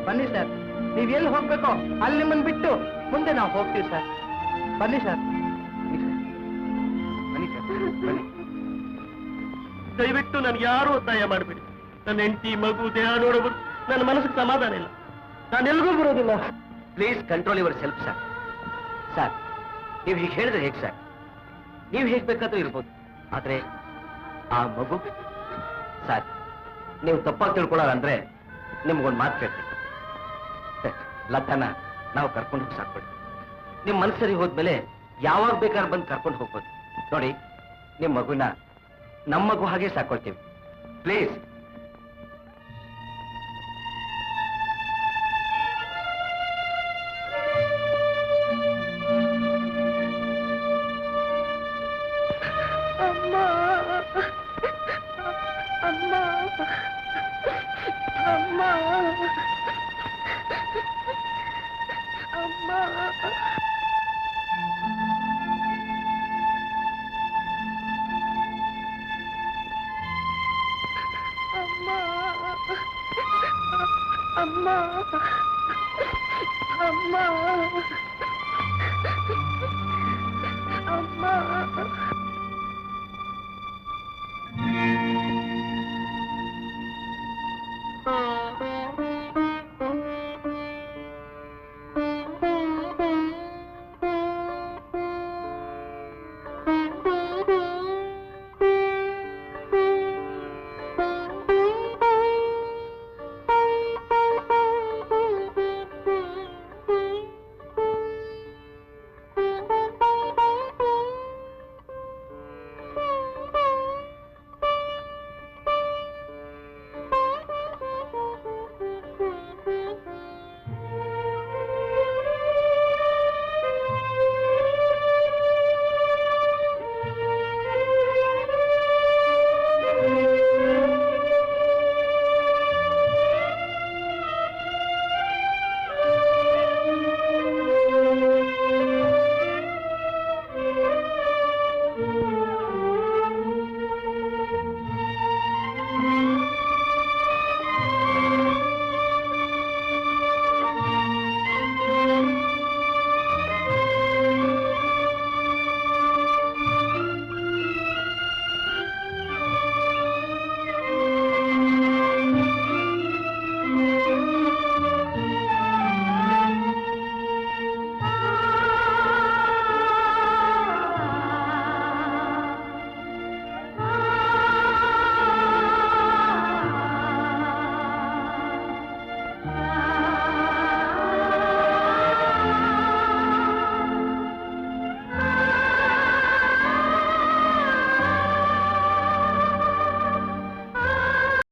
ಬನ್ನಿ ಸರ್, ನೀವ್ ಎಲ್ಲಿ ಹೋಗ್ಬೇಕೋ ಅಲ್ಲಿ ನಿಮ್ಮನ್ನು ಬಿಟ್ಟು ಮುಂದೆ ನಾವು ಹೋಗ್ತೀವಿ ಸರ್. ಬನ್ನಿ ಸರ್. ಬನ್ನಿ ಸರ್ ಬನ್ನಿ. ದಯವಿಟ್ಟು ನನ್ಗೆ ಯಾರು ಒತ್ತಾಯ ಮಾಡಬೇಡಿ. ನನ್ನ ಹೆಂಡತಿ ಮಗು ದೇಹ ನೋಡಬಹುದು ನನ್ನ ಮನಸ್ಸಿಗೆ ಸಮಾಧಾನ ಇಲ್ಲ. ನಾನು ಎಲ್ಗೂ ಬರೋದಿಲ್ಲ. Please control your self sir. Sir, ನೀವು ಹೀಗೆ ಹೇಳಿದ್ರೆ ಹೇಗೆ ಸರ್? ನೀವು ಹೇಗೆ ಬೇಕಾದ್ರೂ ಇರ್ಬೋದು, ಆದ್ರೆ ಆ ಮಗು ಸರ್, ನೀವು ತಪ್ಪಾಗಿ ತಿಳ್ಕೊಳ್ಳೋಲ್ಲ ಅಂದ್ರೆ ನಿಮ್ಗೊಂದು ಮಾತು ಕೇಳ್ತೀನಿ. ಲತಾನ ನಾವು ಕರ್ಕೊಂಡು ಹೋಗಿ ಸಾಕ್ಬೇಡಿ. ನಿಮ್ಮ ಮನಸ್ಸರಿ ಹೋದ್ಮೇಲೆ ಯಾವಾಗ ಬೇಕಾದ್ರೆ ಬಂದು ಕರ್ಕೊಂಡು ಹೋಗ್ಬೋದು. ನೋಡಿ, ನಿಮ್ಮ ಮಗುನ ನಮ್ಮ ಮಗು ಹಾಗೆ ಸಾಕೊಳ್ತೀವಿ. ಪ್ಲೀಸ್. ಅಮ್ಮ